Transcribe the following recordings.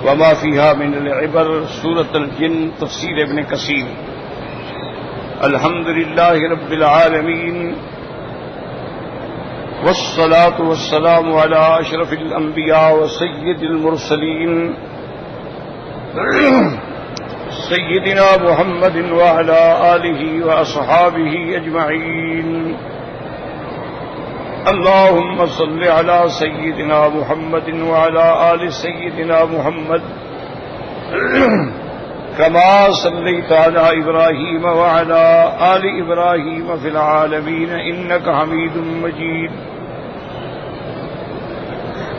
وما فيها من العبر سورة الجن تفسیر ابن کثیر. الحمد لله رب العالمين والصلاة والسلام على أشرف الأنبياء وسيد المرسلين سيدنا محمد وعلى آله وأصحابه أجمعين. اللهم صل على سيدنا محمد وعلى آل سيدنا محمد كما صليت على إبراهيم وعلى آل إبراهيم في العالمين إنك حميد مجيد.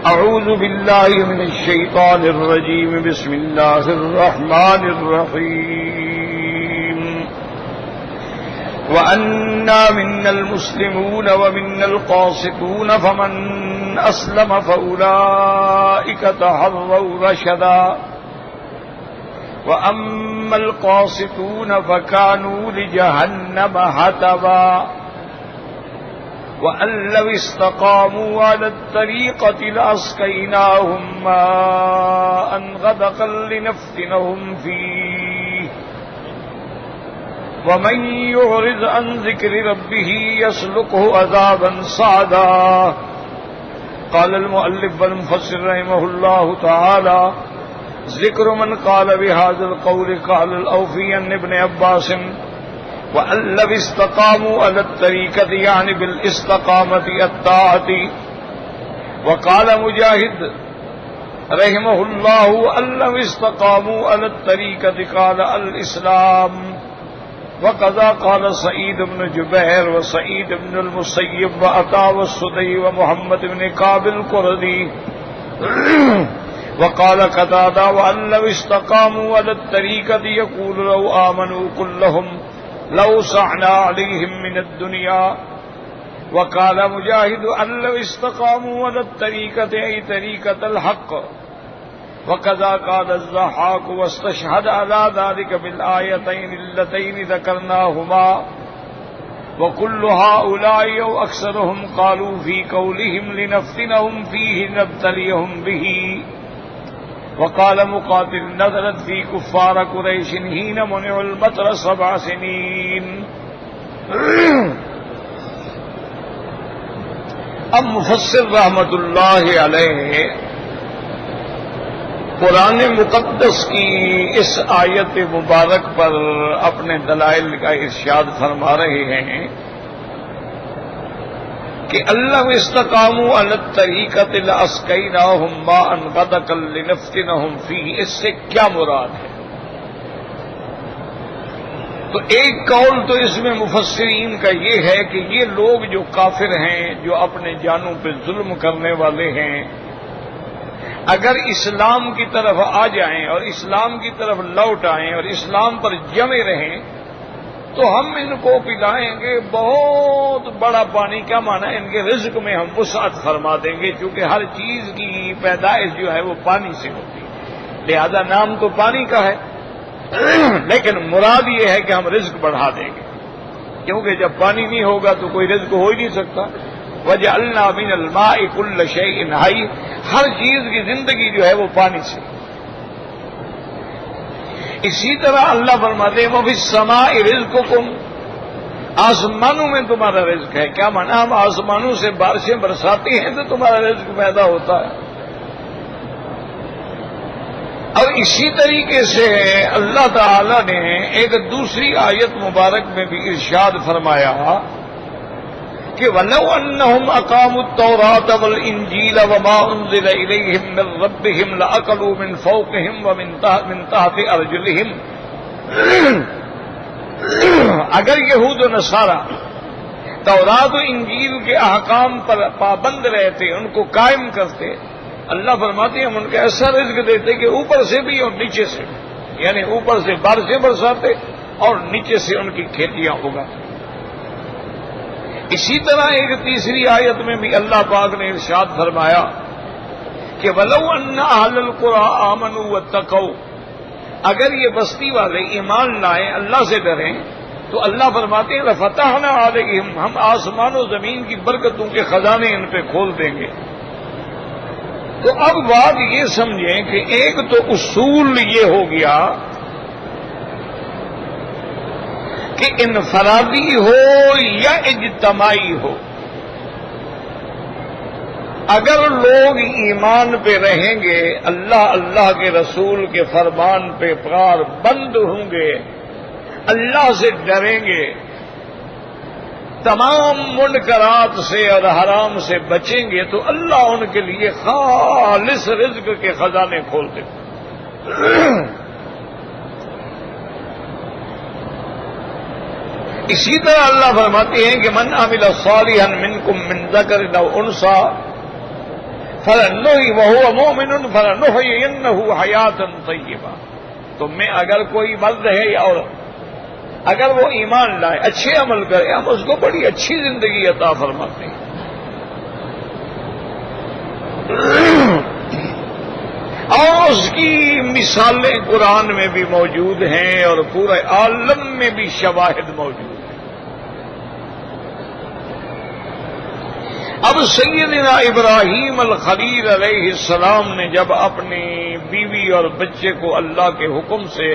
أعوذ بالله من الشيطان الرجيم. بسم الله الرحمن الرحيم. وَأَنَّا مِنَّا الْمُسْلِمُونَ وَمِنَّا الْقَاسِطُونَ فَمَنْ أَسْلَمَ فَأُولَئِكَ تَحَرَّوْا رَشَدًا وَأَمَّا الْقَاسِطُونَ فَكَانُوا لِجَهَنَّمَ حَطَبًا وَأَن لَّوِ اسْتَقَامُوا عَلَى الطَّرِيقَةِ لَأَسْقَيْنَاهُم مَّاءً غَدَقًا لِّنَفْتِنَهُمْ فِيهِ وَمَن يُعْرِضْ عَن ذِكْرِ رَبِّهِ يَسْلُكْهُ عَذَابًا صَعَدًا. قال المؤلف والمفسر رحمه الله تعالى: ذکر من قال بهذا القول قال الأوفي عن ابن عباس: وَأَن لَّوِ اسْتَقَامُوا عَلَى الطَّرِيقَةِ يعني بالاستقامة الطاعة. وقال مجاهد رحمه الله: وَأَن لَّوِ اسْتَقَامُوا عَلى الطَّرِيقَةِ قال الإسلام. وقضا قال سعید بن جبیر وسعید بن المسیب وعطا والسدی ومحمد بن کعب القرظی. وقال قتادہ: وأن لو استقاموا على الطريقة يقول لو آمنوا كلهم لو سعنا عليهم من الدنيا. وقال مجاهد: أن لو استقاموا على الطريقة أي طريقة الحق. وكذا قال الضحاك واستشهد على ذلك بالآيتين اللتين ذكرناهما. وكل هؤلاء أو أكثرهم قالوا في قولهم لنفتنهم فيه نبتليهم به. وقال مقاتل: نزلت في كفار قريش حين منعوا المطر 7 سنين. اب مفسر رحمت اللہ علیہ قرآن مقدس کی اس آیت مبارک پر اپنے دلائل کا ارشاد فرما رہے ہیں کہ اللہ استقاموا علی الطریقۃ لاسقیناہم ماء غدقا لنفتنہم فیہ. اس سے کیا مراد ہے؟ تو ایک قول تو اس میں مفسرین کا یہ ہے کہ یہ لوگ جو کافر ہیں، جو اپنے جانوں پہ ظلم کرنے والے ہیں، اگر اسلام کی طرف آ جائیں اور اسلام کی طرف لوٹ آئیں اور اسلام پر جمے رہیں تو ہم ان کو پلائیں گے بہت بڑا پانی. کیا مانا؟ ان کے رزق میں ہم وسعت فرما دیں گے، کیونکہ ہر چیز کی پیدائش جو ہے وہ پانی سے ہوتی ہے، لہذا نام تو پانی کا ہے لیکن مراد یہ ہے کہ ہم رزق بڑھا دیں گے، کیونکہ جب پانی نہیں ہوگا تو کوئی رزق ہو ہی نہیں سکتا. وَجَعَلْنَا مِنَ الْمَاءِ كُلَّ شَيْءٍ حَيٍّ. ہر چیز کی زندگی جو ہے وہ پانی سے. اسی طرح اللہ فرماتے ہیں: وَفِي السَّمَاءِ رِزْقُكُمْ. آسمانوں میں تمہارا رزق ہے. کیا مانا؟ ہم آسمانوں سے بارشیں برساتے ہیں تو تمہارا رزق پیدا ہوتا ہے. اور اسی طریقے سے اللہ تعالی نے ایک دوسری آیت مبارک میں بھی ارشاد فرمایا کہ وَلَوْ أَنَّهُمْ أَقَامُوا التَّوْرَاةَ وَالْإِنْجِيلَ وَمَا أُنزِلَ إِلَيْهِمْ مِنْ رَبِّهِمْ لَأَكَلُوا مِنْ فَوْقِهِمْ وَمِنْ تَحْتِ أَرْجُلِهِمْ. اگر یہود و نصارہ تورات و انجیل کے احکام پر پابند رہتے، ان کو قائم کرتے، اللہ فرماتے ہیں ہم ان کو ایسا رزق دیتے کہ اوپر سے بھی اور نیچے سے بھی، یعنی اوپر سے بارشیں برساتے اور نیچے سے ان کی کھیتیاں اگاتے. اسی طرح ایک تیسری آیت میں بھی اللہ پاک نے ارشاد فرمایا کہ وَلَوْ أَنَّ أَهْلَ الْقُرَىٰ آمَنُوا وَاتَّقَوْا. اگر یہ بستی والے ایمان لائیں، اللہ سے ڈریں، تو اللہ فرماتے ہیں لَفَتَحْنَا عَلَيْهِمْ. ہم آسمان و زمین کی برکتوں کے خزانے ان پہ کھول دیں گے. تو اب بات یہ سمجھیں کہ ایک تو اصول یہ ہو گیا کہ انفرادی ہو یا اجتماعی ہو، اگر لوگ ایمان پہ رہیں گے، اللہ کے رسول کے فرمان پہ پار بند ہوں گے، اللہ سے ڈریں گے، تمام منکرات سے اور حرام سے بچیں گے، تو اللہ ان کے لیے خالص رزق کے خزانے کھول دے۔ اسی طرح اللہ فرماتے ہیں کہ من عمل صالحا منکم من ذکر او انثى وهو مؤمن فلنحيينه حیاتا طیبہ، تم میں اگر کوئی مرد ہے یا عورت اگر وہ ایمان لائے، اچھے عمل کرے، ہم اس کو بڑی اچھی زندگی عطا فرماتے ہیں۔ اور اس کی مثالیں قرآن میں بھی موجود ہیں اور پورے عالم میں بھی شواہد موجود ہیں۔ اب سیدنا ابراہیم الخلیل علیہ السلام نے جب اپنی بیوی اور بچے کو اللہ کے حکم سے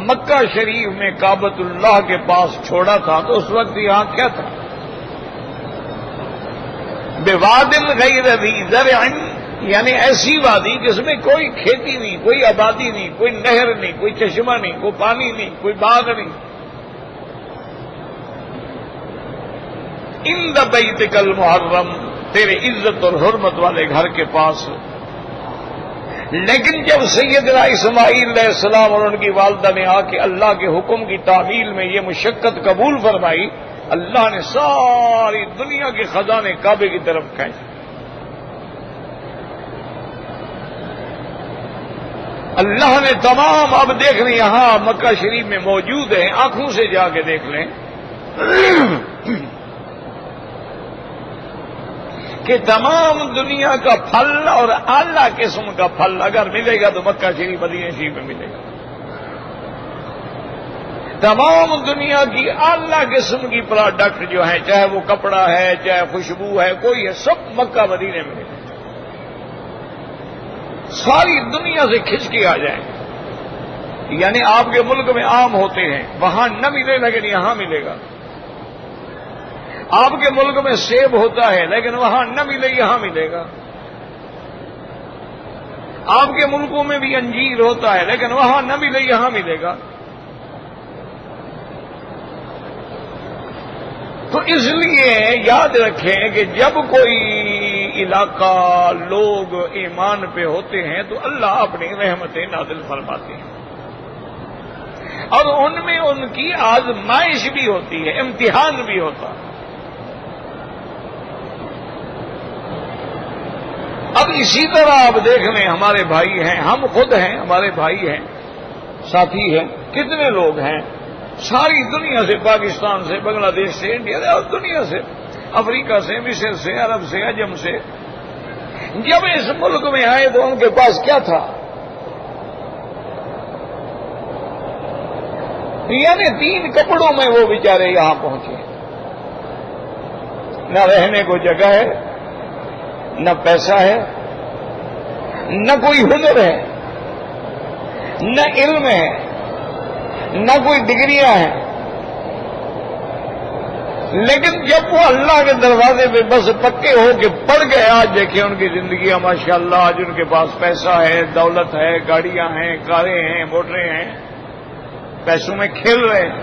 مکہ شریف میں کعبۃ اللہ کے پاس چھوڑا تھا، تو اس وقت یہاں کیا تھا؟ بواد غیر ذی زرع، یعنی ایسی وادی جس میں کوئی کھیتی نہیں، کوئی آبادی نہیں، کوئی نہر نہیں، کوئی چشمہ نہیں، کوئی پانی نہیں، کوئی باغ نہیں۔ عند بیتک المحرم، تیرے عزت اور حرمت والے گھر کے پاس۔ لیکن جب سیدنا اسماعیل علیہ السلام اور ان کی والدہ نے آ کے اللہ کے حکم کی تعمیل میں یہ مشقت قبول فرمائی، اللہ نے ساری دنیا کے خزانے کعبے کی طرف کھینچے۔ اللہ نے تمام، اب دیکھ لیں یہاں مکہ شریف میں موجود ہیں، آنکھوں سے جا کے دیکھ لیں کہ تمام دنیا کا پھل اور اعلیٰ قسم کا پھل اگر ملے گا تو مکہ شریف مدینہ شریف میں ملے گا۔ تمام دنیا کی اعلیٰ قسم کی پروڈکٹ جو ہیں، چاہے وہ کپڑا ہے، چاہے خوشبو ہے، کوئی ہے، سب مکہ مدینے میں ملے گا۔ ساری دنیا سے کھنچ کے آ جائیں، یعنی آپ کے ملک میں عام ہوتے ہیں، وہاں نہ ملے لیکن یہاں ملے گا۔ آپ کے ملک میں سیب ہوتا ہے لیکن وہاں نہ ملے، یہاں ملے گا۔ آپ کے ملکوں میں بھی انجیر ہوتا ہے لیکن وہاں نہ ملے، یہاں ملے گا۔ تو اس لیے یاد رکھیں کہ جب کوئی علاقہ لوگ ایمان پہ ہوتے ہیں تو اللہ اپنی رحمتیں نازل فرماتے ہیں، اور ان میں ان کی آزمائش بھی ہوتی ہے، امتحان بھی ہوتا ہے۔ اب اسی طرح آپ دیکھ لیں، ہمارے بھائی ہیں، ہم خود ہیں، ہمارے بھائی ہیں، ساتھی ہیں، کتنے لوگ ہیں ساری دنیا سے، پاکستان سے، بنگلہ دیش سے، انڈیا سے، اور دنیا سے، افریقہ سے، مصر سے، عرب سے، عجم سے۔ جب اس ملک میں آئے تو ان کے پاس کیا تھا؟ یعنی 3 کپڑوں میں وہ بیچارے یہاں پہنچے، نہ رہنے کو جگہ ہے، نہ پیسہ ہے، نہ کوئی ہنر ہے، نہ علم ہے، نہ کوئی ڈگریاں ہیں۔ لیکن جب وہ اللہ کے دروازے پہ بس پکے ہو کے پڑ گئے، آج دیکھیں ان کی زندگیاں ماشاءاللہ، آج ان کے پاس پیسہ ہے، دولت ہے، گاڑیاں ہیں، کاریں ہیں، موٹریں ہیں، پیسوں میں کھیل رہے ہیں۔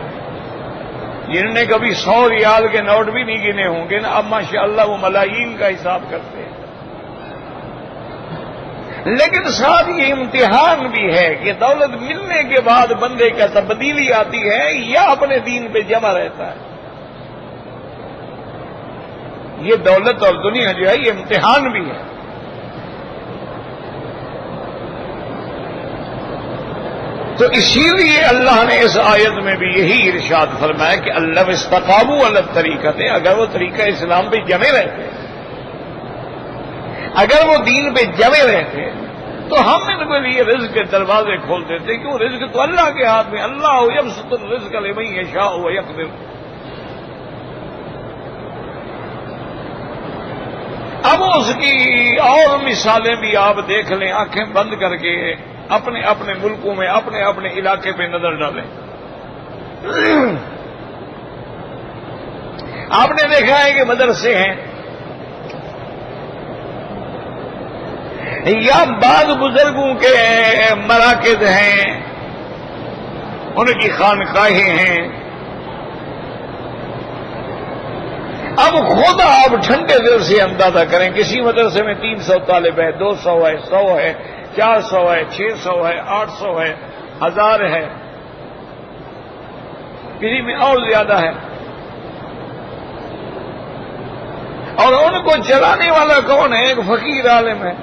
جنہوں نے کبھی 100 ریال کے نوٹ بھی نہیں گنے ہوں گے نا، اب ماشاءاللہ وہ ملایین کا حساب کرتے ہیں۔ لیکن ساتھ یہ امتحان بھی ہے کہ دولت ملنے کے بعد بندے کا تبدیلی آتی ہے یا اپنے دین پہ جمع رہتا ہے۔ یہ دولت اور دنیا جو ہے یہ امتحان بھی ہے۔ تو اسی لیے اللہ نے اس آیت میں بھی یہی ارشاد فرمایا کہ اللہ استقاموا علی الطریقۃ، اگر وہ طریقہ اسلام پہ جمے رہتے، اگر وہ دین پہ جمے رہتے تو ہم ان کے لیے رزق کے دروازے کھول دیتے، کیوں؟ رزق تو اللہ کے ہاتھ میں، اللہ یبسط الرزق لمن یشاء ویقدر۔ اب اس کی اور مثالیں بھی آپ دیکھ لیں، آنکھیں بند کر کے اپنے اپنے ملکوں میں اپنے اپنے علاقے پہ نظر ڈالیں۔ آپ نے دیکھا ہے کہ مدرسے ہیں یا بعض بزرگوں کے مراکز ہیں، ان کی خانقاہیں ہیں۔ اب خود آپ ٹھنڈے دل سے اندازہ کریں، کسی مدرسے میں 300 طالب ہے، 200 ہے، 100 ہے، 400 ہے، 600 ہے، 800 ہے، 1000 ہے، کسی میں اور زیادہ ہے، اور ان کو چلانے والا کون ہے؟ ایک فقیر عالم ہے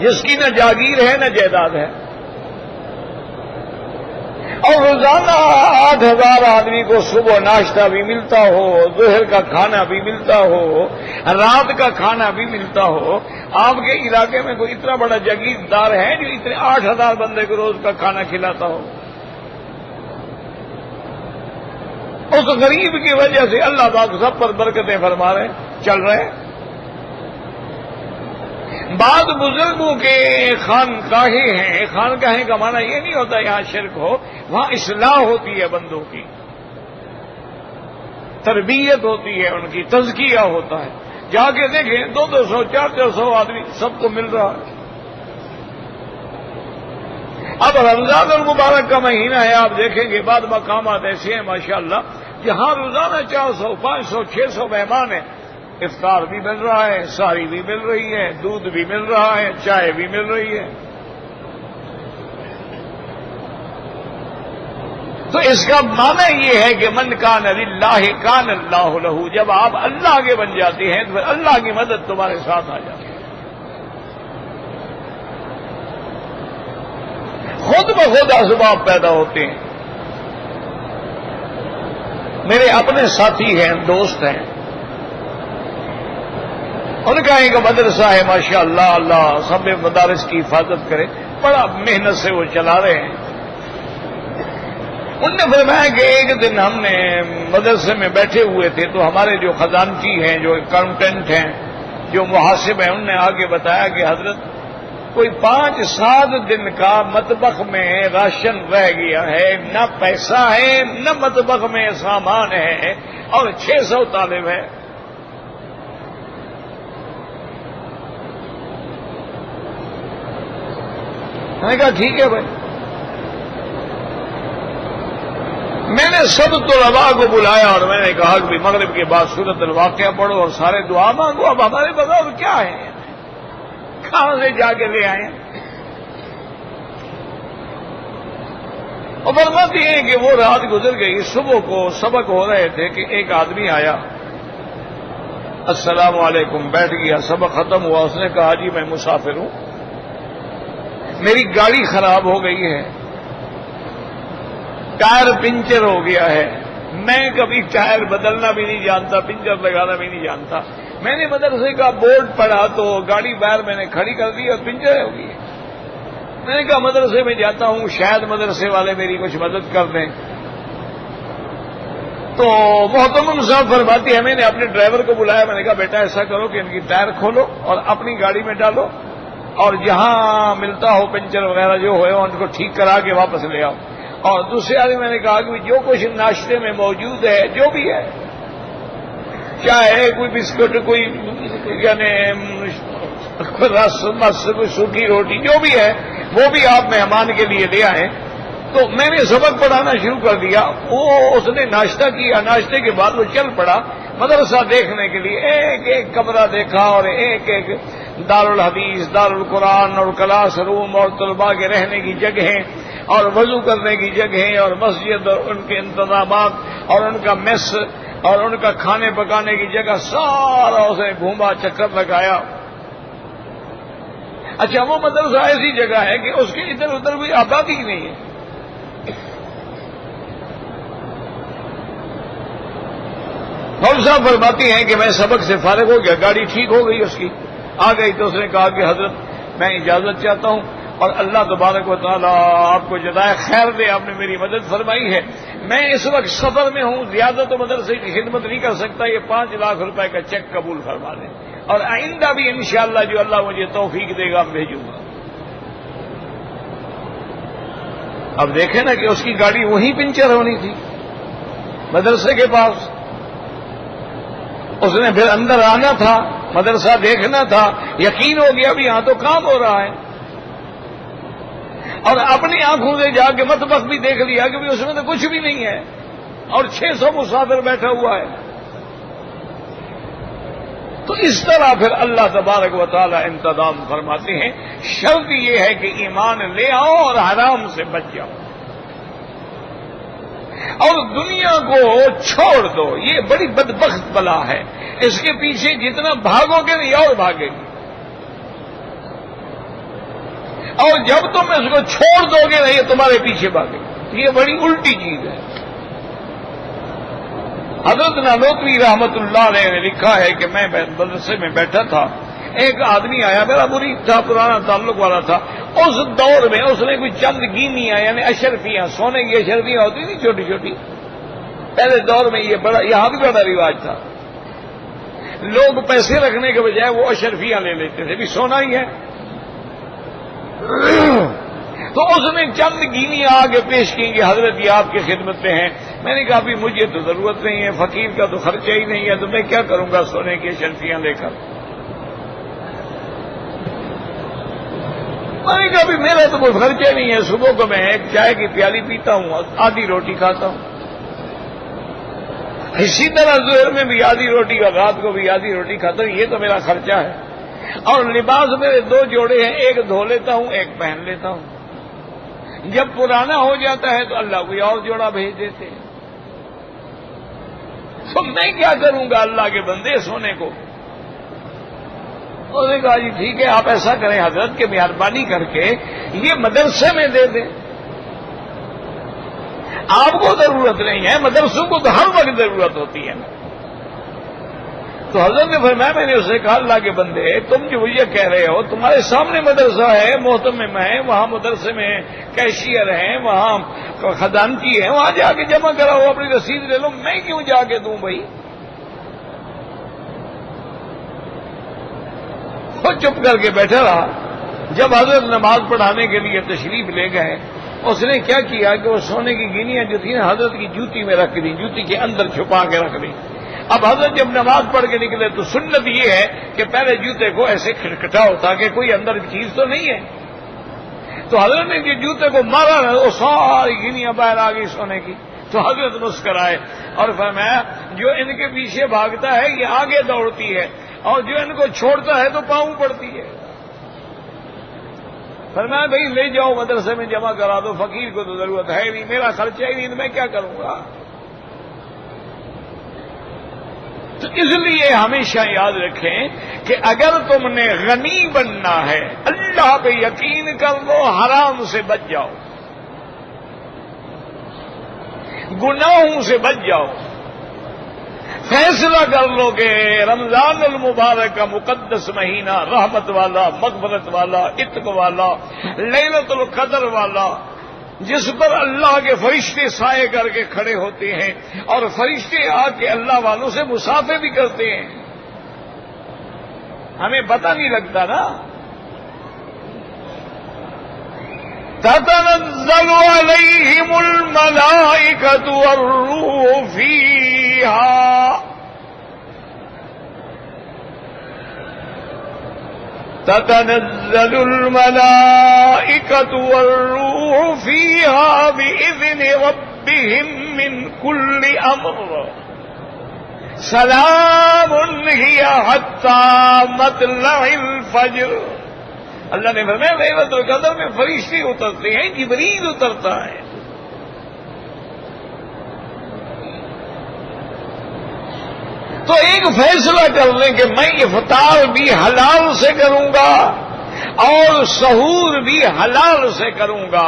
جس کی نہ جاگیر ہے نہ جائیداد ہے، اور روزانہ 8000 آدمی کو صبح ناشتہ بھی ملتا ہو، ظہر کا کھانا بھی ملتا ہو، رات کا کھانا بھی ملتا ہو۔ آپ کے علاقے میں کوئی اتنا بڑا جاگیردار ہے جو اتنے 8000 بندے کو روز کا کھانا کھلاتا ہو؟ اس غریب کی وجہ سے اللہ پاک سب پر برکتیں فرما رہے ہیں، چل رہے ہیں۔ بعض بزرگوں کے خانقاہیں ہیں، خانقاہیں کا معنی یہ نہیں ہوتا یہاں شرک ہو، وہاں اصلاح ہوتی ہے، بندوں کی تربیت ہوتی ہے، ان کی تزکیہ ہوتا ہے۔ جا کے دیکھیں 200 400 آدمی سب کو مل رہا ہے۔ اب رمضان المبارک کا مہینہ ہے، آپ دیکھیں گے بعض مقامات ایسے ہیں ماشاءاللہ جہاں روزانہ 400 500 600 مہمان ہیں، افطار بھی مل رہا ہے، ساری بھی مل رہی ہے، دودھ بھی مل رہا ہے، چائے بھی مل رہی ہے۔ تو اس کا معنی یہ ہے کہ من کان للہ کان اللہ لہ، جب آپ اللہ کے بن جاتے ہیں تو پھر اللہ کی مدد تمہارے ساتھ آ جاتی ہے، خود بخود اسباب پیدا ہوتے ہیں۔ میرے اپنے ساتھی ہیں، دوست ہیں، ان کا ایک مدرسہ ہے ماشاءاللہ، اللہ سب مدارس کی حفاظت کرے، بڑا محنت سے وہ چلا رہے ہیں۔ ان نے فرمایا کہ ایک دن ہم نے مدرسے میں بیٹھے ہوئے تھے تو ہمارے جو خزانچی ہیں، جو اکاؤنٹنٹ ہیں، جو محاسب ہیں، ان نے آگے بتایا کہ حضرت کوئی 5-7 دن کا مطبخ میں راشن رہ گیا ہے، نہ پیسہ ہے نہ مطبخ میں سامان ہے، اور 600 طالب ہے۔ میں نے کہا ٹھیک ہے بھائی۔ میں نے سب طلباء کو بلایا اور میں نے کہا کہ مغرب کے بعد سورۃ الواقعہ پڑھو اور سارے دعا مانگو۔ اب ہمارے بغیر کیا ہے، کہاں سے جا کے لے آئے؟ اور فرماتی ہیں کہ وہ رات گزر گئی، صبح کو سبق ہو رہے تھے کہ ایک آدمی آیا، السلام علیکم، بیٹھ گیا، سبق ختم ہوا، اس نے کہا جی میں مسافر ہوں، میری گاڑی خراب ہو گئی ہے، ٹائر پنچر ہو گیا ہے، میں کبھی ٹائر بدلنا بھی نہیں جانتا، پنچر لگانا بھی نہیں جانتا۔ میں نے مدرسے کا بورڈ پڑھا تو گاڑی باہر میں نے کھڑی کر دی اور پنچر ہو گئی۔ میں نے کہا مدرسے میں جاتا ہوں، شاید مدرسے والے میری کچھ مدد کر دیں۔ تو محترم صاحب فرماتی ہے میں نے اپنے ڈرائیور کو بلایا، میں نے کہا بیٹا ایسا کرو کہ ان کی ٹائر کھولو اور اپنی گاڑی میں ڈالو، اور جہاں ملتا ہو پنچر وغیرہ جو ہوئے ان کو ٹھیک کرا کے واپس لے آؤ۔ اور دوسرے آدمی میں نے کہا کہ جو کچھ ناشتے میں موجود ہے، جو بھی ہے، چاہے کوئی بسکٹ، کوئی یعنی رس مس، کوئی سوکھی روٹی، جو بھی ہے وہ بھی آپ مہمان کے لیے لے آئیں۔ تو میں نے سبق پڑھانا شروع کر دیا، اس نے ناشتہ کیا، ناشتے کے بعد وہ چل پڑا مدرسہ دیکھنے کے لیے، ایک ایک کمرہ دیکھا اور ایک ایک دارالحدیث، دارالقرآن اور کلاس روم اور طلباء کے رہنے کی جگہیں اور وضو کرنے کی جگہیں اور مسجد اور ان کے انتظامات اور ان کا میس اور ان کا کھانے پکانے کی جگہ، سارا اسے گھوما، چکر لگایا۔ اچھا وہ مدرسہ ایسی جگہ ہے کہ اس کے ادھر ادھر کوئی آبادی نہیں ہے، مولوی صاحب فرماتی ہیں کہ میں سبق سے فارغ ہو گیا، گاڑی ٹھیک ہو گئی، اس کی آ گئی تو اس نے کہا کہ حضرت میں اجازت چاہتا ہوں، اور اللہ تبارک و تعالیٰ آپ کو جزائے خیر دے، آپ نے میری مدد فرمائی ہے۔ میں اس وقت سفر میں ہوں، زیادہ تو مدرسے کی خدمت نہیں کر سکتا، یہ 5 لاکھ روپے کا چیک قبول فرما دیں، اور آئندہ بھی انشاءاللہ جو اللہ مجھے توفیق دے گا بھیجوں گا۔ اب دیکھیں نا کہ اس کی گاڑی وہیں پنچر ہونی تھی مدرسے کے پاس، اس نے پھر اندر آنا تھا، مدرسہ دیکھنا تھا، یقین ہو گیا بھی یہاں تو کام ہو رہا ہے، اور اپنی آنکھوں سے جا کے مطبخ بھی دیکھ لیا کہ اس میں تو کچھ بھی نہیں ہے، اور 600 مسافر بیٹھا ہوا ہے۔ تو اس طرح پھر اللہ تبارک و تعالی انتظام فرماتے ہیں۔ شرط یہ ہے کہ ایمان لے آؤ اور حرام سے بچ جاؤ، اور دنیا کو چھوڑ دو۔ یہ بڑی بدبخت بلا ہے، اس کے پیچھے جتنا بھاگو گے نہیں اور بھاگے گی، اور جب تم اس کو چھوڑ دو گے نہیں یہ تمہارے پیچھے بھاگے گی۔ یہ بڑی الٹی چیز ہے۔ حضرت نانوتوی رحمت اللہ علیہ نے لکھا ہے کہ میں مدرسے میں بیٹھا تھا، ایک آدمی آیا، میرا مرید تھا، پرانا تعلق والا تھا۔ اس دور میں اس نے کوئی چند گینیاں یعنی اشرفیاں، سونے کی اشرفیاں ہوتی تھی چھوٹی چھوٹی، پہلے دور میں یہ بڑا، یہاں بھی بڑا رواج تھا، لوگ پیسے رکھنے کے بجائے وہ اشرفیاں لے لیتے تھے، بھی سونا ہی ہے۔ تو اس نے چند گینیاں آگے پیش کی کہ حضرت یہ آپ کی خدمت میں ہیں۔ میں نے کہا بھی مجھے تو ضرورت نہیں ہے، فقیر کا تو خرچہ ہی نہیں ہے، تو میں کیا کروں گا سونے کی اشرفیاں لے کر۔ میں نے کہا بھی میرا تو کوئی خرچہ نہیں ہے، صبح کو میں ایک چائے کی پیالی پیتا ہوں، آدھی روٹی کھاتا ہوں، اسی طرح ظہر میں بھی آدھی روٹی اور رات کو بھی آدھی روٹی کھاتا ہوں، یہ تو میرا خرچہ ہے۔ اور لباس میرے 2 جوڑے ہیں، ایک دھو لیتا ہوں، ایک پہن لیتا ہوں، جب پرانا ہو جاتا ہے تو اللہ کوئی اور جوڑا بھیج دیتے ہیں۔ تو میں کیا کروں گا اللہ کے بندے سونے کو؟ انہوں نے کہا جی ٹھیک ہے، آپ ایسا کریں حضرت کے مہربانی کر کے یہ مدرسے میں دے دیں، آپ کو ضرورت نہیں ہے، مدرسوں کو تو ہر وقت ضرورت ہوتی ہے نا۔ تو حضرت نے فرمایا، میں نے اسے کہا اللہ کے بندے تم جو یہ کہہ رہے ہو، تمہارے سامنے مدرسہ ہے، محتمم ہے، وہاں مدرسے میں کیشیئر ہیں، وہاں خزانچی ہیں، وہاں جا کے جمع کراؤ، اپنی رسید لے لو، میں کیوں جا کے دوں بھائی؟ وہ چپ کر کے بیٹھا رہا۔ جب حضرت نماز پڑھانے کے لیے تشریف لے گئے، اس نے کیا کیا کہ وہ سونے کی گینیاں جو تھی نا حضرت کی جوتی میں رکھ دی، جوتی کے اندر چھپا کے رکھ دی۔ اب حضرت جب نماز پڑھ کے نکلے تو سنت یہ ہے کہ پہلے جوتے کو ایسے کھٹکھٹاؤ تاکہ کوئی اندر چیز تو نہیں ہے۔ تو حضرت نے جو جوتے کو مارا نا، وہ ساری گینیاں باہر آ گئی سونے کی۔ تو حضرت مسکرائے اور فرمایا جو ان کے پیچھے بھاگتا ہے یہ آگے دوڑتی ہے، اور جو ان کو چھوڑتا ہے تو پاؤں پڑتی ہے۔ فرمایا بھائی لے جاؤ مدرسے میں جمع کرا دو، فقیر کو تو ضرورت ہے نہیں، میرا خرچہ ہی نہیں، تو میں کیا کروں گا؟ تو اس لیے ہمیشہ یاد رکھیں کہ اگر تم نے غنی بننا ہے، اللہ پہ یقین کر لو، حرام سے بچ جاؤ، گناہوں سے بچ جاؤ، فیصلہ کر لو کہ رمضان المبارک کا مقدس مہینہ، رحمت والا، مغفرت والا، عتق والا، لیلۃ القدر والا، جس پر اللہ کے فرشتے سائے کر کے کھڑے ہوتے ہیں، اور فرشتے آ کے اللہ والوں سے مسافے بھی کرتے ہیں، ہمیں پتہ نہیں لگتا نا۔ تتنزل علیہم الملائکۃ والروح فیہا، تتنزل الملائکۃ والروح فیہا بإذن ربہم من کل امر، سلام ہی حتی مطلع الفجر۔ اللہ نے فرمایا لیلۃ القدر میں فرشتے اترتے ہیں، جبریل اترتا ہے۔ تو ایک فیصلہ کر لیں کہ میں افطار بھی حلال سے کروں گا اور سحور بھی حلال سے کروں گا،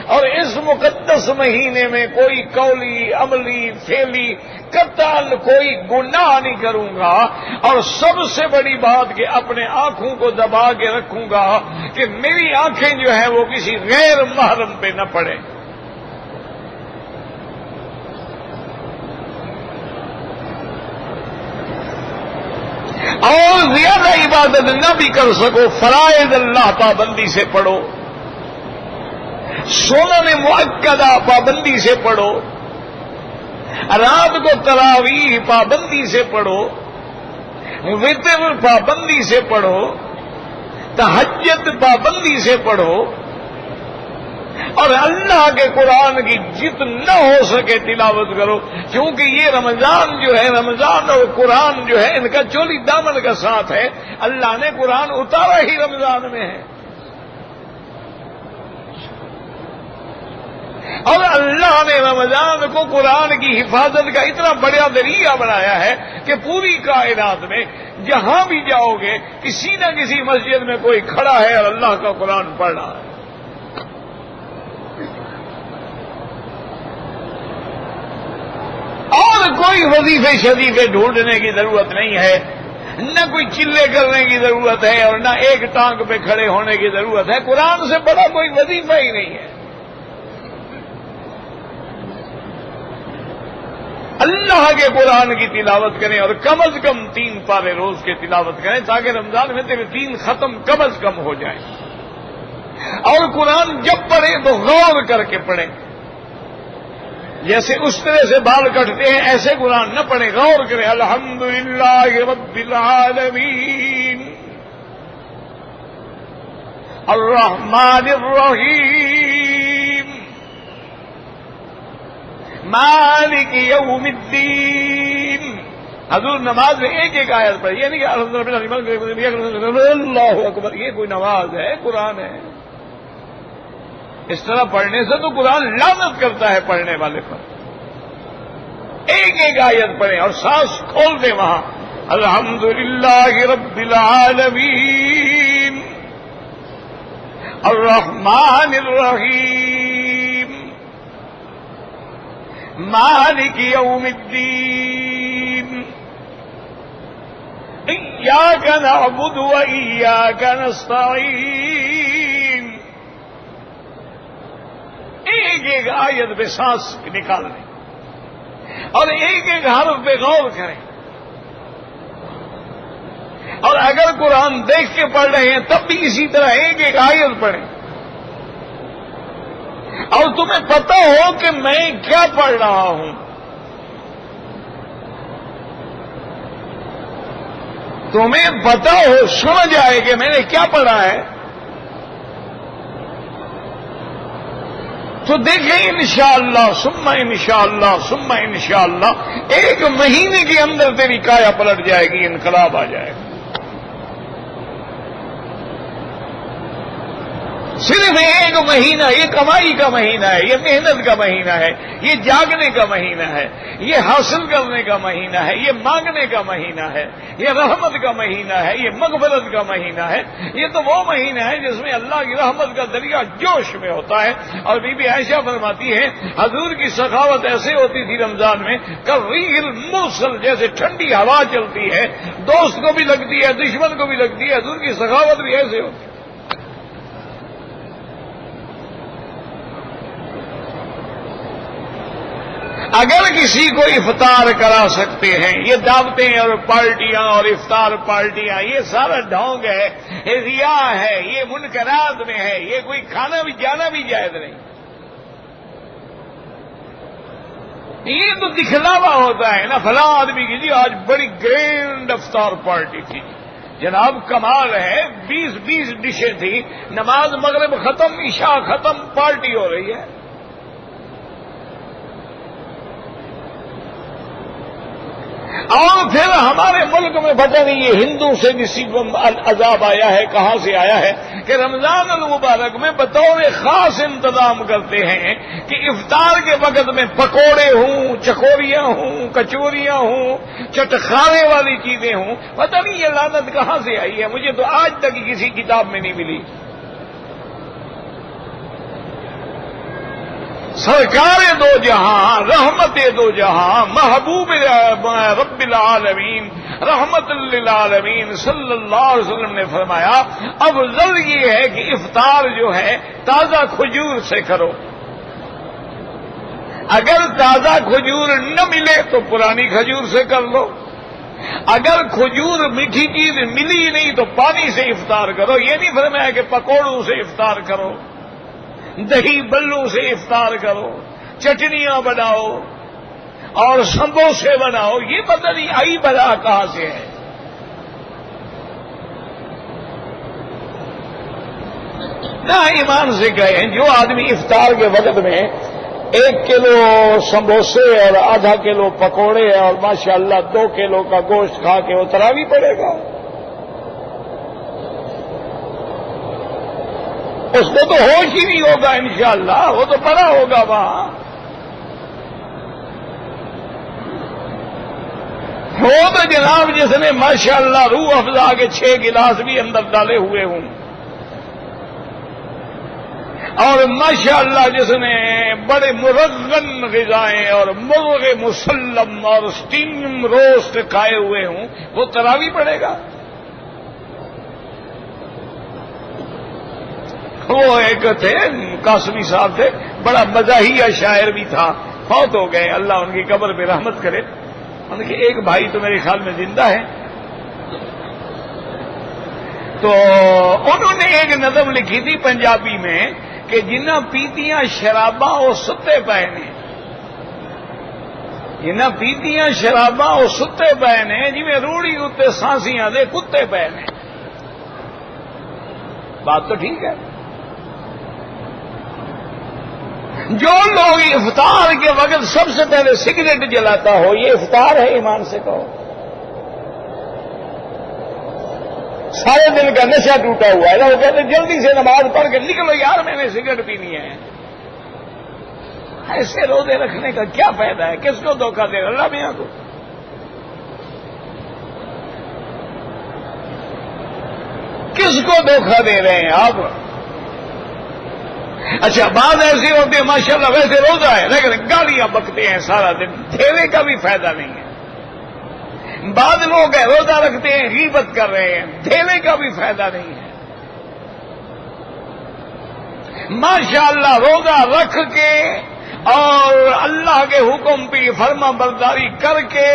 اور اس مقدس مہینے میں کوئی قولی عملی فعلی قطعاً کوئی گناہ نہیں کروں گا، اور سب سے بڑی بات کہ اپنے آنکھوں کو دبا کے رکھوں گا کہ میری آنکھیں جو ہے وہ کسی غیر محرم پہ نہ پڑیں، اور زیادہ عبادت نہ بھی کر سکو، فرائض اللہ پابندی سے پڑھو، سنن مؤکدہ پابندی سے پڑھو، رات کو تراویح پابندی سے پڑھو، وتر پابندی سے پڑھو، تہجد پابندی سے پڑھو، اور اللہ کے قرآن کی جتنا ہو سکے تلاوت کرو، کیونکہ یہ رمضان جو ہے، رمضان اور قرآن جو ہے ان کا چولی دامن کا ساتھ ہے، اللہ نے قرآن اتارا ہی رمضان میں ہے، اور اللہ نے رمضان کو قرآن کی حفاظت کا اتنا بڑا ذریعہ بنایا ہے کہ پوری کائنات میں جہاں بھی جاؤ گے کسی نہ کسی مسجد میں کوئی کھڑا ہے اور اللہ کا قرآن پڑھ رہا ہے۔ اور کوئی وظیفے شریفے ڈھونڈنے کی ضرورت نہیں ہے، نہ کوئی چلے کرنے کی ضرورت ہے، اور نہ ایک ٹانگ پہ کھڑے ہونے کی ضرورت ہے، قرآن سے بڑا کوئی وظیفہ ہی نہیں ہے۔ اللہ کے قرآن کی تلاوت کریں، اور کم از کم 3 پارے روز کے تلاوت کریں، تاکہ رمضان میں تیرے 3 ختم کم از کم ہو جائیں، اور قرآن جب پڑھیں تو غور کر کے پڑھیں، جیسے اس طرح سے بال کٹتے ہیں ایسے قرآن نہ پڑھیں، غور کریں۔ الحمدللہ رب العالمین الرحمن الرحیم مالک یوم الدین۔ حضور نماز میں ایک ایک آیت پڑھی، یہ نہیں کہ اللہ اکبر، یہ کوئی نماز ہے؟ قرآن ہے۔ اس طرح پڑھنے سے تو قرآن لعنت کرتا ہے پڑھنے والے پر۔ ایک ایک آیت پڑھیں اور سانس کھول دیں وہاں، الحمدللہ رب العالمین الرحمن الرحیم مالک یوم الدین ایاک نعبد و ایاک نستعین۔ ایک ایک آیت پہ سانس نکال لیں اور ایک ایک حرف پہ غور کریں، اور اگر قرآن دیکھ کے پڑھ رہے ہیں تب بھی اسی طرح ایک ایک آیت پڑھیں، اور تمہیں پتہ ہو کہ میں کیا پڑھ رہا ہوں۔ تمہیں پتہ ہو، سمجھ آئے کہ میں نے کیا پڑھا ہے، تو دیکھیں انشاءاللہ ثم انشاءاللہ ثم انشاءاللہ 1 مہینے کے اندر تیری کایا پلٹ جائے گی، انقلاب آ جائے گا۔ صرف 1 مہینہ، یہ کمائی کا مہینہ ہے، یہ محنت کا مہینہ ہے، یہ جاگنے کا مہینہ ہے، یہ حاصل کرنے کا مہینہ ہے، یہ مانگنے کا مہینہ ہے، یہ رحمت کا مہینہ ہے، یہ مغفرت کا مہینہ ہے۔ یہ تو وہ مہینہ ہے جس میں اللہ کی رحمت کا دریا جوش میں ہوتا ہے۔ اور بی بی عائشہ فرماتی ہے حضور کی سخاوت ایسے ہوتی تھی رمضان میں، کالریح المرسل، جیسے ٹھنڈی ہوا چلتی ہے، دوست کو بھی لگتی ہے دشمن کو بھی لگتی ہے، حضور کی سخاوت بھی ایسے ہوتی ہے۔ اگر کسی کو افطار کرا سکتے ہیں، یہ دعوتیں اور پارٹیاں اور افطار پارٹیاں یہ سارا ڈھونگ ہے، یہ ریا ہے، یہ منکرات میں ہے، یہ کوئی کھانا بھی جانا بھی جائز نہیں، یہ تو دکھلاوا ہوتا ہے نا۔ فلاں آدمی کی جی آج بڑی گرینڈ افطار پارٹی تھی، جناب کمال ہے، 20 ڈشیں تھی، نماز مغرب ختم، عشاء ختم، پارٹی ہو رہی ہے۔ اور پھر ہمارے ملک میں پتہ نہیں یہ ہندو سے نصیب عذاب آیا ہے، کہاں سے آیا ہے کہ رمضان المبارک میں بطور خاص انتظام کرتے ہیں کہ افطار کے وقت میں پکوڑے ہوں، چکوریاں ہوں، کچوریاں ہوں، چٹخارے والی چیزیں ہوں۔ پتہ نہیں یہ لعنت کہاں سے آئی ہے، مجھے تو آج تک کسی کتاب میں نہیں ملی۔ سرکار دو جہاں، رحمت دو جہاں، محبوب رب العالمین، رحمت للعالمین صلی اللہ علیہ وسلم نے فرمایا افضل یہ ہے کہ افطار جو ہے تازہ کھجور سے کرو. اگر تازہ کھجور نہ ملے تو پرانی کھجور سے کر لو. اگر کھجور میٹھی چیز ملی نہیں تو پانی سے افطار کرو. یہ نہیں فرمایا کہ پکوڑوں سے افطار کرو، دہی بلوں سے افطار کرو، چٹنیاں بناؤ اور سموسے بناؤ. یہ پتہ نہیں آئی بلا کہاں سے ہے. نہ ایمان سے کہیں جو آدمی افطار کے وقت میں 1 کلو سموسے اور آدھا کلو پکوڑے اور ماشاءاللہ 2 کلو کا گوشت کھا کے وہ تراویح پڑے گا، اس کو تو ہوش ہی نہیں ہوگا انشاءاللہ، وہ تو پڑا ہوگا وہاں. وہ تو جناب جس نے ماشاءاللہ روح افزا کے 6 گلاس بھی اندر ڈالے ہوئے ہوں، اور ماشاءاللہ جس نے بڑے مرغن غذائیں اور مرغ مسلم اور سٹیم روسٹ کھائے ہوئے ہوں، وہ تراویح پڑے گا. وہ ایک تھے قاسمی صاحب تھے، بڑا مزاحیہ شاعر بھی تھا، فوت ہو گئے، اللہ ان کی قبر پہ رحمت کرے. ان کے ایک بھائی تو میرے خیال میں زندہ ہے. تو انہوں نے ایک نظم لکھی تھی پنجابی میں کہ جنہ پیتیاں شراباں وہ ستے پے نے، جنہ پیتیاں شراباں وہ ستے پے نے، جی میں روڑی اتنے سانسیاں دے کتے پے نے. بات تو ٹھیک ہے. جو لوگ افطار کے وقت سب سے پہلے سگریٹ جلاتا ہو، یہ افطار ہے؟ ایمان سے کہو. سارے دن کا نشہ ٹوٹا ہوا ہے نا، وہ کہتے جلدی سے نماز پڑھ کے نکلو یار میں نے سگریٹ پینی ہے. ایسے روزے رکھنے کا کیا فائدہ ہے؟ کس کو دھوکہ دے رہا؟ اللہ میاں کو. کس کو دھوکہ دے رہے ہیں آپ؟ اچھا بات ایسی ہوتی ہے ماشاءاللہ ویسے روزہ ہے لیکن گالیاں بکتے ہیں سارا دن، دھیرے کا بھی فائدہ نہیں ہے. بعض لوگ ہیں روزہ رکھتے ہیں غیبت کر رہے ہیں، دھیرے کا بھی فائدہ نہیں ہے. ماشاءاللہ روزہ رکھ کے اور اللہ کے حکم پہ فرما برداری کر کے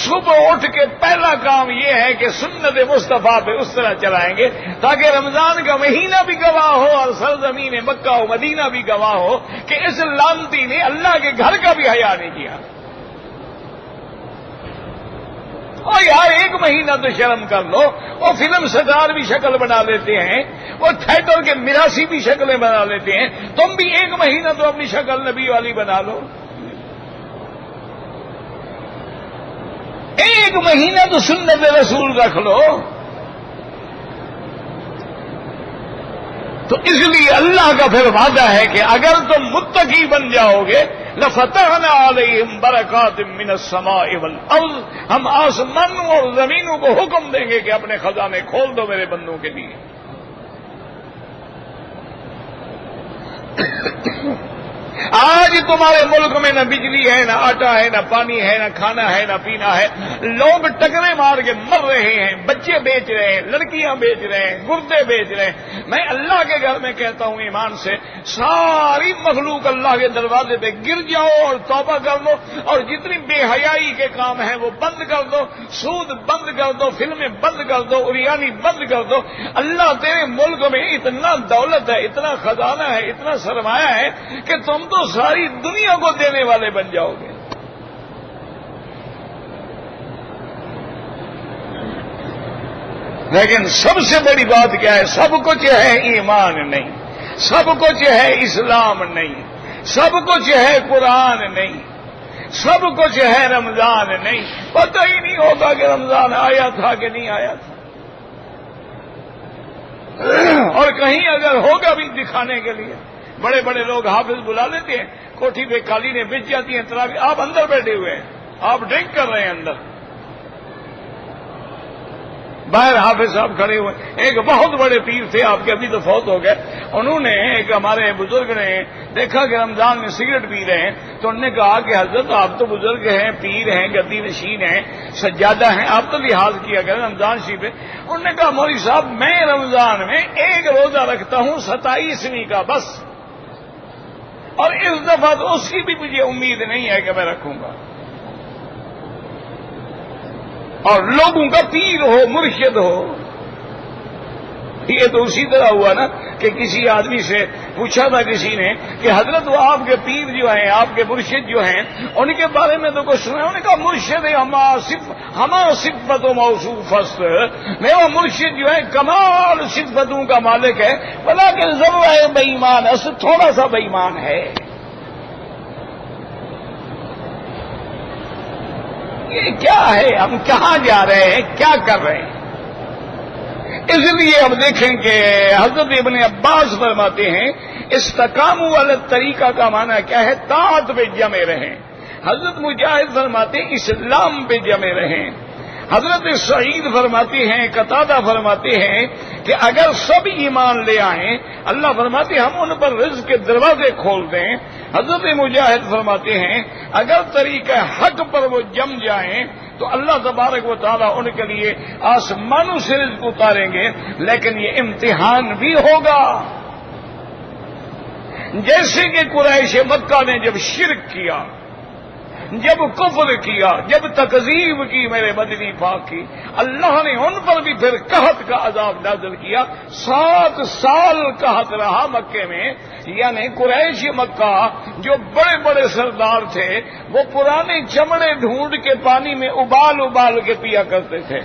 صبح اٹھ کے پہلا کام یہ ہے کہ سنت مصطفیٰ پہ اس طرح چلائیں گے تاکہ رمضان کا مہینہ بھی گواہ ہو اور سرزمین مکہ و مدینہ بھی گواہ ہو کہ اس لعنتی نے اللہ کے گھر کا بھی حیا نہیں کیا. اور یار 1 مہینہ تو شرم کر لو. وہ فلم سٹار بھی شکل بنا لیتے ہیں، وہ تھیٹر کے مراسی بھی شکلیں بنا لیتے ہیں، تم بھی 1 مہینہ تو اپنی شکل نبی والی بنا لو. 1 مہینہ تو سنت رسول رکھ لو. تو اس لیے اللہ کا پھر وعدہ ہے کہ اگر تم متقی بن جاؤ گے لفتحنا علیہم برکات من السماء والارض، ہم آسمانوں اور زمینوں کو حکم دیں گے کہ اپنے خزانے کھول دو میرے بندوں کے لیے. آج تمہارے ملک میں نہ بجلی ہے، نہ آٹا ہے، نہ پانی ہے، نہ کھانا ہے، نہ پینا ہے. لوگ ٹکرے مار کے مر رہے ہیں، بچے بیچ رہے ہیں، لڑکیاں بیچ رہے ہیں، گردے بیچ رہے ہیں. میں اللہ کے گھر میں کہتا ہوں ایمان سے ساری مخلوق اللہ کے دروازے پہ گر جاؤ اور توبہ کر لو، اور جتنی بے حیائی کے کام ہیں وہ بند کر دو، سود بند کر دو، فلمیں بند کر دو، اریانی بند کر دو. اللہ تیرے ملک میں اتنا دولت ہے، اتنا خزانہ ہے، اتنا سرمایہ ہے کہ تم تو ساری دنیا کو دینے والے بن جاؤ گے. لیکن سب سے بڑی بات کیا ہے؟ سب کچھ ہے ایمان نہیں، سب کچھ ہے اسلام نہیں، سب کچھ ہے قرآن نہیں، سب کچھ ہے رمضان نہیں. پتہ ہی نہیں ہوتا کہ رمضان آیا تھا کہ نہیں آیا تھا. اور کہیں اگر ہوگا بھی دکھانے کے لیے بڑے بڑے لوگ حافظ بلا لیتے ہیں، کوٹھی پہ قالینیں بچ جاتی ہیں، تراویح آپ اندر بیٹھے ہوئے ہیں، آپ ڈرنک کر رہے ہیں اندر، باہر حافظ صاحب کھڑے ہوئے. ایک بہت بڑے پیر تھے آپ کے، ابھی تو فوت ہو گئے. انہوں نے ایک ہمارے بزرگ نے دیکھا کہ رمضان میں سگریٹ پی رہے ہیں، تو انہوں نے کہا کہ حضرت آپ تو بزرگ ہیں، پیر ہیں، گدی نشین ہیں، سجادہ ہیں، آپ تو لحاظ کیا کریں رمضان شریف ہے۔ انہوں نے کہا مولوی صاحب میں رمضان میں ایک روزہ رکھتا ہوں 27ویں کا بس، اور اس دفعہ تو اس کی بھی مجھے امید نہیں ہے کہ میں رکھوں گا۔ اور لوگوں کا پیر ہو، مرشد ہو، یہ تو اسی طرح ہوا نا کہ کسی آدمی سے پوچھا تھا کسی نے کہ حضرت وہ آپ کے پیر جو ہیں، آپ کے مرشد جو ہیں، ان کے بارے میں تو کچھ سنا۔ انہوں نے کہا مرشد ہما صفت و موصوف است، میرا مرشد جو ہے کمال صفتوں کا مالک ہے، بلکہ ذرہ بے ایمان است، تھوڑا سا بے ایمان ہے۔ یہ کیا ہے؟ ہم کہاں جا رہے ہیں؟ کیا کر رہے ہیں؟ اس لیے اب دیکھیں کہ حضرت ابن عباس فرماتے ہیں استقاموا علی الطریقہ کا معنی کیا ہے؟ طاعت پہ جمے رہیں۔ حضرت مجاہد فرماتے ہیں اسلام پہ جمے رہیں۔ حضرت سعید فرماتے ہیں، قتادہ فرماتے ہیں کہ اگر سب ایمان لے آئیں، اللہ فرماتے ہیں ہم ان پر رزق کے دروازے کھول دیں۔ حضرت مجاہد فرماتے ہیں اگر طریقہ حق پر وہ جم جائیں تو اللہ تبارک و تعالیٰ ان کے لیے آسمانوں سے رزق اتاریں گے، لیکن یہ امتحان بھی ہوگا۔ جیسے کہ قریش مکہ نے جب شرک کیا، جب کفر کیا، جب تکذیب کی میرے مدنی پاک کی، اللہ نے ان پر بھی پھر قحط کا عذاب نازل کیا۔ 7 سال قحط رہا مکے میں، یعنی قریش مکہ جو بڑے بڑے سردار تھے وہ پرانے چمڑے ڈھونڈ کے پانی میں ابال کے پیا کرتے تھے،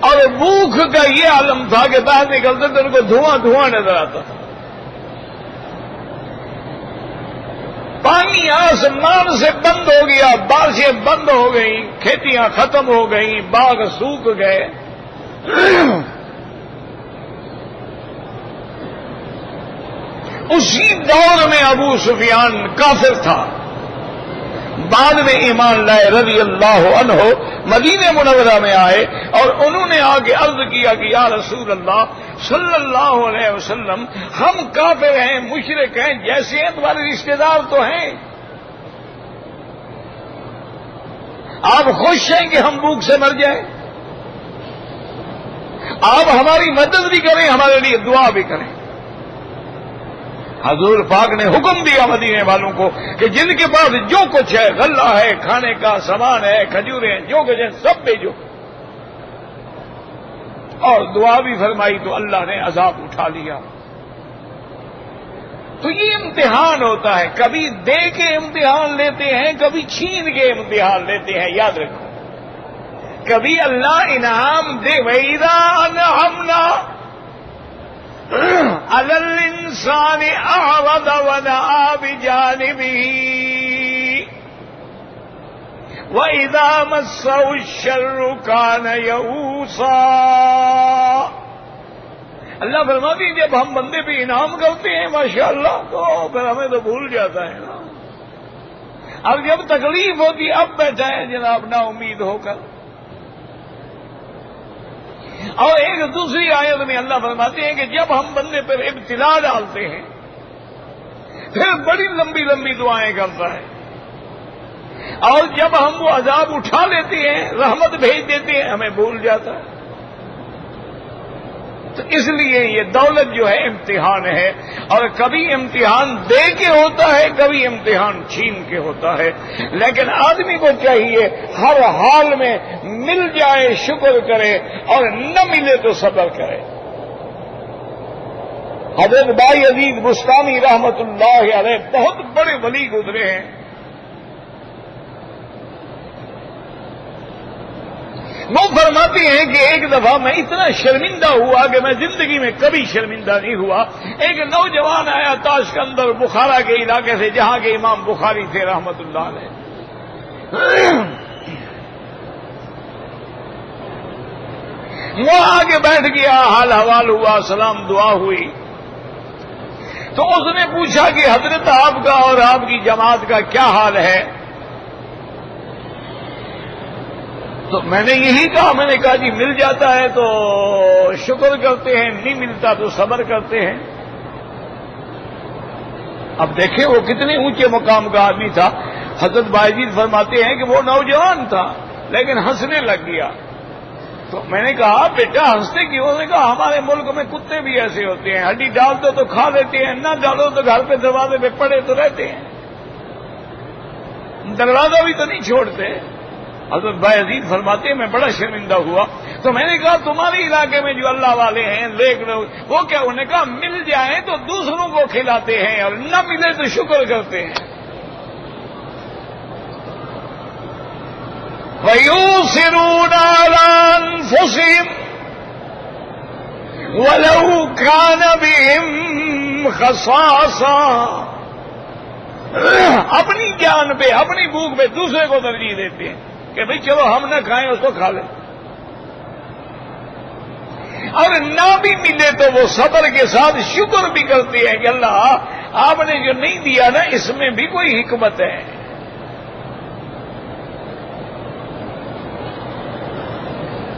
اور بھوک کا یہ عالم تھا کہ باہر نکلتے تھے ان کو دھواں نظر آتا تھا۔ پانی آسمان سے بند ہو گیا، بارشیں بند ہو گئیں، کھیتیاں ختم ہو گئیں، باغ سوکھ گئے۔ اسی دور میں ابو سفیان کافر تھا، بعد میں ایمان لائے رضی اللہ عنہ، مدینہ منورہ میں آئے اور انہوں نے آگے عرض کیا کہ یا رسول اللہ صلی اللہ علیہ وسلم ہم کافر ہیں، مشرک ہیں، جیسے ہیں تمہارے رشتے دار تو ہیں، آپ خوش ہیں کہ ہم بھوک سے مر جائیں؟ آپ ہماری مدد بھی کریں، ہمارے لیے دعا بھی کریں۔ حضور پاک نے حکم دیا مدینے والوں کو کہ جن کے پاس جو کچھ ہے، غلہ ہے، کھانے کا سامان ہے، کھجوریں ہیں، جو کچھ ہے سب بھیجو، اور دعا بھی فرمائی تو اللہ نے عذاب اٹھا لیا۔ تو یہ امتحان ہوتا ہے، کبھی دے کے امتحان لیتے ہیں، کبھی چھین کے امتحان لیتے ہیں، یاد رکھو۔ کبھی اللہ انعام دے، وَإِذَا أَنْعَمْنَا عَلَى الْإِنسَانِ أَعْرَضَ وَنَأَىٰ بِجَانِبِهِ وَإِذَا مَسَّهُ الشَّرُّ كَانَ يَئُوسًا۔ اللہ فرماتے ہیں جب ہم بندے پہ انعام کرتے ہیں ماشاءاللہ تو پھر ہمیں تو بھول جاتا ہے نا، اب جب تکلیف ہوتی اب بیٹھا ہے جناب نا امید ہو کر۔ اور ایک دوسری آیت میں اللہ فرماتے ہیں کہ جب ہم بندے پر ابتلا ڈالتے ہیں پھر بڑی لمبی لمبی دعائیں کرتا ہے، اور جب ہم وہ عذاب اٹھا لیتے ہیں، رحمت بھیج دیتے ہیں، ہمیں بھول جاتا ہے۔ تو اس لیے یہ دولت جو ہے امتحان ہے، اور کبھی امتحان دے کے ہوتا ہے، کبھی امتحان چھین کے ہوتا ہے، لیکن آدمی کو چاہیے ہر حال میں مل جائے شکر کرے، اور نہ ملے تو صبر کرے۔ حضرت بائی عزیز بستانی رحمت اللہ علیہ بہت بڑے ولی گزرے ہیں، وہ فرماتے ہیں کہ ایک دفعہ میں اتنا شرمندہ ہوا کہ میں زندگی میں کبھی شرمندہ نہیں ہوا۔ ایک نوجوان آیا تاشقند بخارا کے علاقے سے، جہاں کے امام بخاری تھے رحمت اللہ علیہ۔ وہ آگے بیٹھ گیا، حال حوال ہوا، سلام دعا ہوئی، تو اس نے پوچھا کہ حضرت آپ کا اور آپ کی جماعت کا کیا حال ہے؟ تو میں نے یہی کہا، میں نے کہا جی مل جاتا ہے تو شکر کرتے ہیں، نہیں ملتا تو صبر کرتے ہیں۔ اب دیکھیں وہ کتنے اونچے مقام کا آدمی تھا۔ حضرت باجید فرماتے ہیں کہ وہ نوجوان تھا لیکن ہنسنے لگ گیا۔ تو میں نے کہا بیٹا ہنستے کیوں؟ انہوں نے کہا ہمارے ملک میں کتے بھی ایسے ہوتے ہیں، ہڈی ڈال دو تو کھا لیتے ہیں، نہ ڈالو تو گھر پہ دروازے پہ پڑے تو رہتے ہیں، دروازہ بھی تو نہیں چھوڑتے۔ حضرت باجید فرماتے ہیں میں بڑا شرمندہ ہوا۔ تو میں نے کہا تمہارے علاقے میں جو اللہ والے ہیں دیکھ لو وہ کیا؟ انہوں نے کہا مل جائیں تو دوسروں کو کھلاتے ہیں اور نہ ملے تو شکر کرتے ہیں۔ وَيُؤْثِرُونَ عَلَىٰ أَنفُسِهِمْ وَلَوْ كَانَ بِهِمْ خَصَاصَةٌ، اپنی جان پہ اپنی بھوک پہ دوسرے کو ترجیح دیتے ہیں کہ بھئی چلو ہم نہ کھائیں اس کو کھا لیں، اور نہ بھی ملے تو وہ صبر کے ساتھ شکر بھی کرتے ہیں کہ اللہ آپ نے جو نہیں دیا نا اس میں بھی کوئی حکمت ہے۔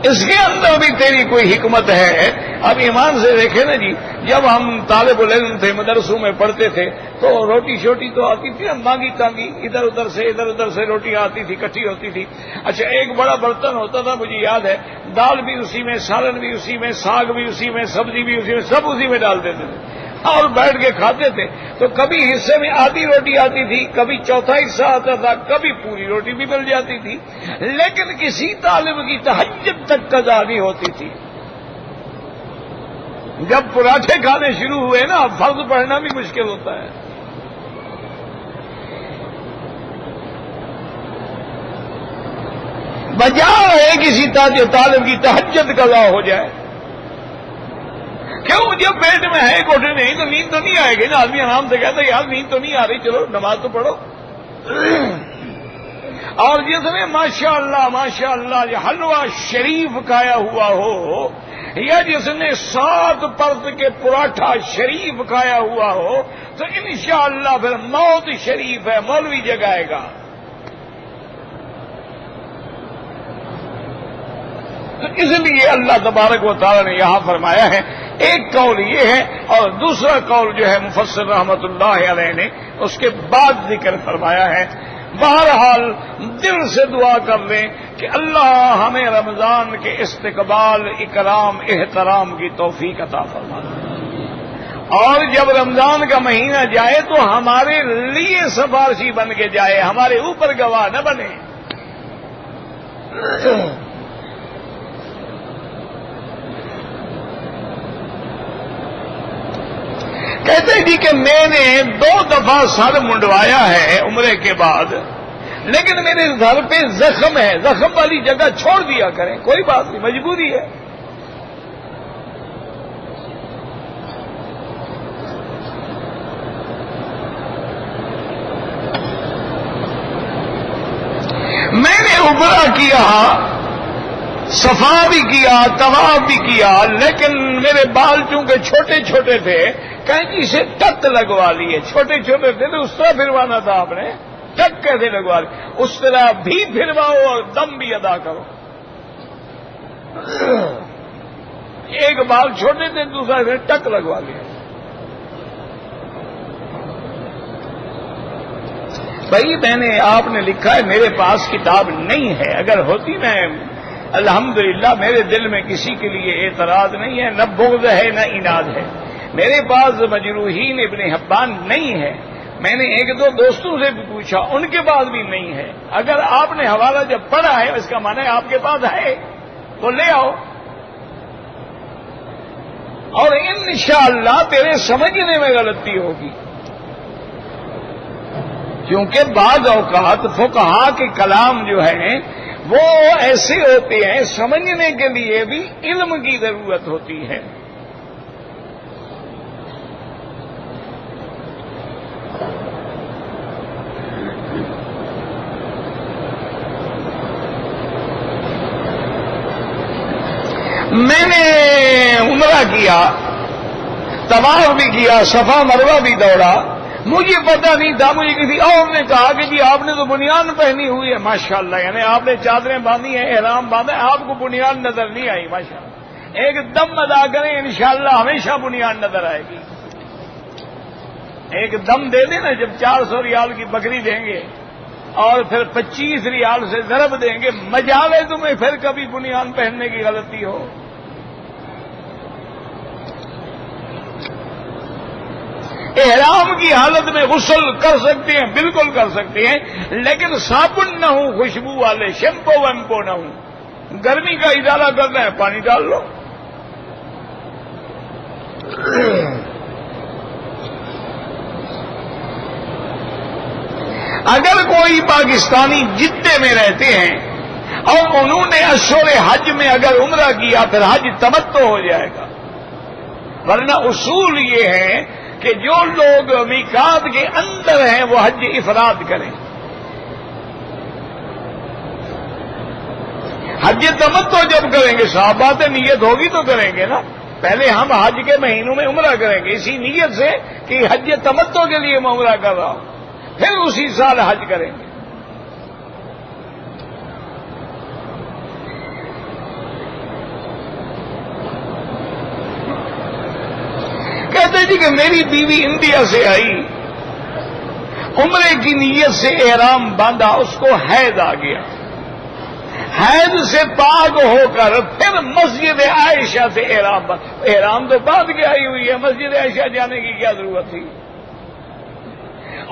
اس کے اندر بھی تیری کوئی حکمت ہے۔ اب ایمان سے دیکھیں نا جی، جب ہم طالب العلم تھے مدرسوں میں پڑھتے تھے تو روٹی شوٹی تو آتی تھی، مانگی تانگی ادھر ادھر سے روٹی آتی تھی، کٹھی ہوتی تھی۔ اچھا ایک بڑا برتن ہوتا تھا، مجھے یاد ہے، دال بھی اسی میں، سالن بھی اسی میں، ساگ بھی اسی میں، سبزی بھی اسی میں، سب اسی میں ڈال دیتے تھے اور بیٹھ کے کھاتے تھے۔ تو کبھی حصے میں آدھی روٹی آتی تھی، کبھی چوتھا حصہ آتا تھا، کبھی پوری روٹی بھی مل جاتی تھی، لیکن کسی طالب کی تہجد تک قضا نہیں ہوتی تھی۔ جب پراٹھے کھانے شروع ہوئے نا فرض پڑھنا بھی مشکل ہوتا ہے۔ بجائے ہے کسی طالب کی تہجد قضا ہو جائے، کیوں؟ جب پیٹ میں ہے کوٹھے نہیں تو نیند تو نہیں آئے گی نا۔ آدمی آرام سے کہتا ہے یار نیند تو نہیں آ رہی، چلو نماز تو پڑھو۔ اور جس نے ماشاء اللہ یہ حلوہ شریف کھایا ہوا ہو، یا جس نے 7 پرت کے پراٹھا شریف کھایا ہوا ہو، تو انشاءاللہ پھر موت شریف ہے، مولوی جگائے گا۔ تو اس لیے اللہ تبارک و تعالی نے یہاں فرمایا ہے، ایک قول یہ ہے اور دوسرا قول جو ہے مفسر رحمت اللہ علیہ نے اس کے بعد ذکر فرمایا ہے۔ بہرحال دل سے دعا کر لیں کہ اللہ ہمیں رمضان کے استقبال، اکرام، احترام کی توفیق عطا فرما دے، اور جب رمضان کا مہینہ جائے تو ہمارے لیے سفارشی بن کے جائے، ہمارے اوپر گواہ نہ بنے۔ کہتے جی کہ میں نے 2 دفعہ سر منڈوایا ہے عمرے کے بعد، لیکن میرے سر پہ زخم ہے، زخم والی جگہ چھوڑ دیا کریں، کوئی بات نہیں، مجبوری ہے۔ میں نے عمرہ کیا، صفا بھی کیا، طواف بھی کیا، لیکن میرے بال چونکہ چھوٹے چھوٹے تھے کہیں سے ٹک لگوا لیے، چھوٹے چھوٹے تھے تو اس طرح پھروانا تھا آپ نے، ٹک کیسے لگوا لیے؟ اس طرح بھی پھرواؤ اور دم بھی ادا کرو۔ ایک بال چھوٹے تھے، دوسرا سے ٹک لگوا لیا۔ بھائی میں نے، آپ نے لکھا ہے میرے پاس کتاب نہیں ہے، اگر ہوتی میں الحمدللہ، میرے دل میں کسی کے لیے اعتراض نہیں ہے، نہ بغض ہے نہ اناد ہے۔ میرے پاس مجروحین ابن حبان نہیں ہے، میں نے 1-2 دوستوں سے بھی پوچھا، ان کے پاس بھی نہیں ہے۔ اگر آپ نے حوالہ جب پڑھا ہے اس کا معنی ہے آپ کے پاس ہے تو لے آؤ، اور انشاءاللہ تیرے سمجھنے میں غلطی ہوگی، کیونکہ بعض اوقات فقہا کے کلام جو ہیں وہ ایسے ہوتے ہیں، سمجھنے کے لیے بھی علم کی ضرورت ہوتی ہے۔ میں نے عمرہ کیا، طواف بھی کیا، صفا مروہ بھی دوڑا، مجھے پتا نہیں تھا، مجھے کسی اور نے کہا کہ جی آپ نے تو بنیان پہنی ہوئی ہے، ماشاءاللہ، یعنی آپ نے چادریں باندھی ہیں، احرام باندھا ہے، آپ کو بنیان نظر نہیں آئی، ماشاءاللہ۔ ایک دم ادا کریں، انشاءاللہ ہمیشہ بنیان نظر آئے گی۔ ایک دم دے دیں نا، جب 400 ریال کی بکری دیں گے اور پھر 25 ریال سے ضرب دیں گے، مجالے تمہیں پھر کبھی بنیان پہننے کی غلطی ہو۔ احرام کی حالت میں غسل کر سکتے ہیں، بالکل کر سکتے ہیں، لیکن صابن نہ ہو، خوشبو والے شیمپو ویمپو نہ ہو۔ گرمی کا ادارہ کرنا ہے، پانی ڈال لو۔ اگر کوئی پاکستانی جدے میں رہتے ہیں اور انہوں نے اشہر حج میں اگر عمرہ کیا، پھر حج تمتع ہو جائے گا، ورنہ اصول یہ ہے کہ جو لوگ میقات کے اندر ہیں وہ حج افراد کریں۔ حج تمتع جب کریں گے، صاف بات ہے، نیت ہوگی تو کریں گے نا۔ پہلے ہم حج کے مہینوں میں عمرہ کریں گے اسی نیت سے کہ حج تمتع کے لیے میں عمرہ کر رہا ہوں، پھر اسی سال حج کریں گے۔ کہتے جی کہ میری بیوی انڈیا سے آئی، عمرے کی نیت سے احرام باندھا، اس کو حیض آ گیا، حیض سے پاک ہو کر پھر مسجد عائشہ سے احرام تو باندھ کے آئی ہوئی ہے، مسجد عائشہ جانے کی کیا ضرورت تھی؟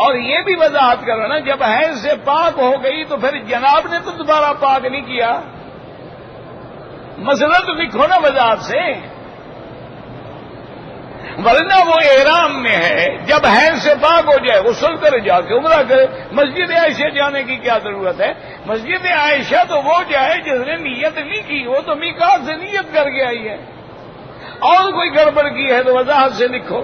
اور یہ بھی وضاحت کرو نا، جب حیض سے پاک ہو گئی تو پھر جناب نے تو دوبارہ پاک نہیں کیا، مسئلہ تو لکھو نا وضاحت سے، ورنہ وہ احرام میں ہے، جب حیض سے پاک ہو جائے غسل کرے، جا کے عمرہ کرے، مسجد عائشہ جانے کی کیا ضرورت ہے؟ مسجد عائشہ تو وہ جائے جس نے نیت نہیں کی، وہ تو میقات سے نیت کر کے آئی ہے، اور کوئی گڑبڑ کی ہے تو وضاحت سے لکھو۔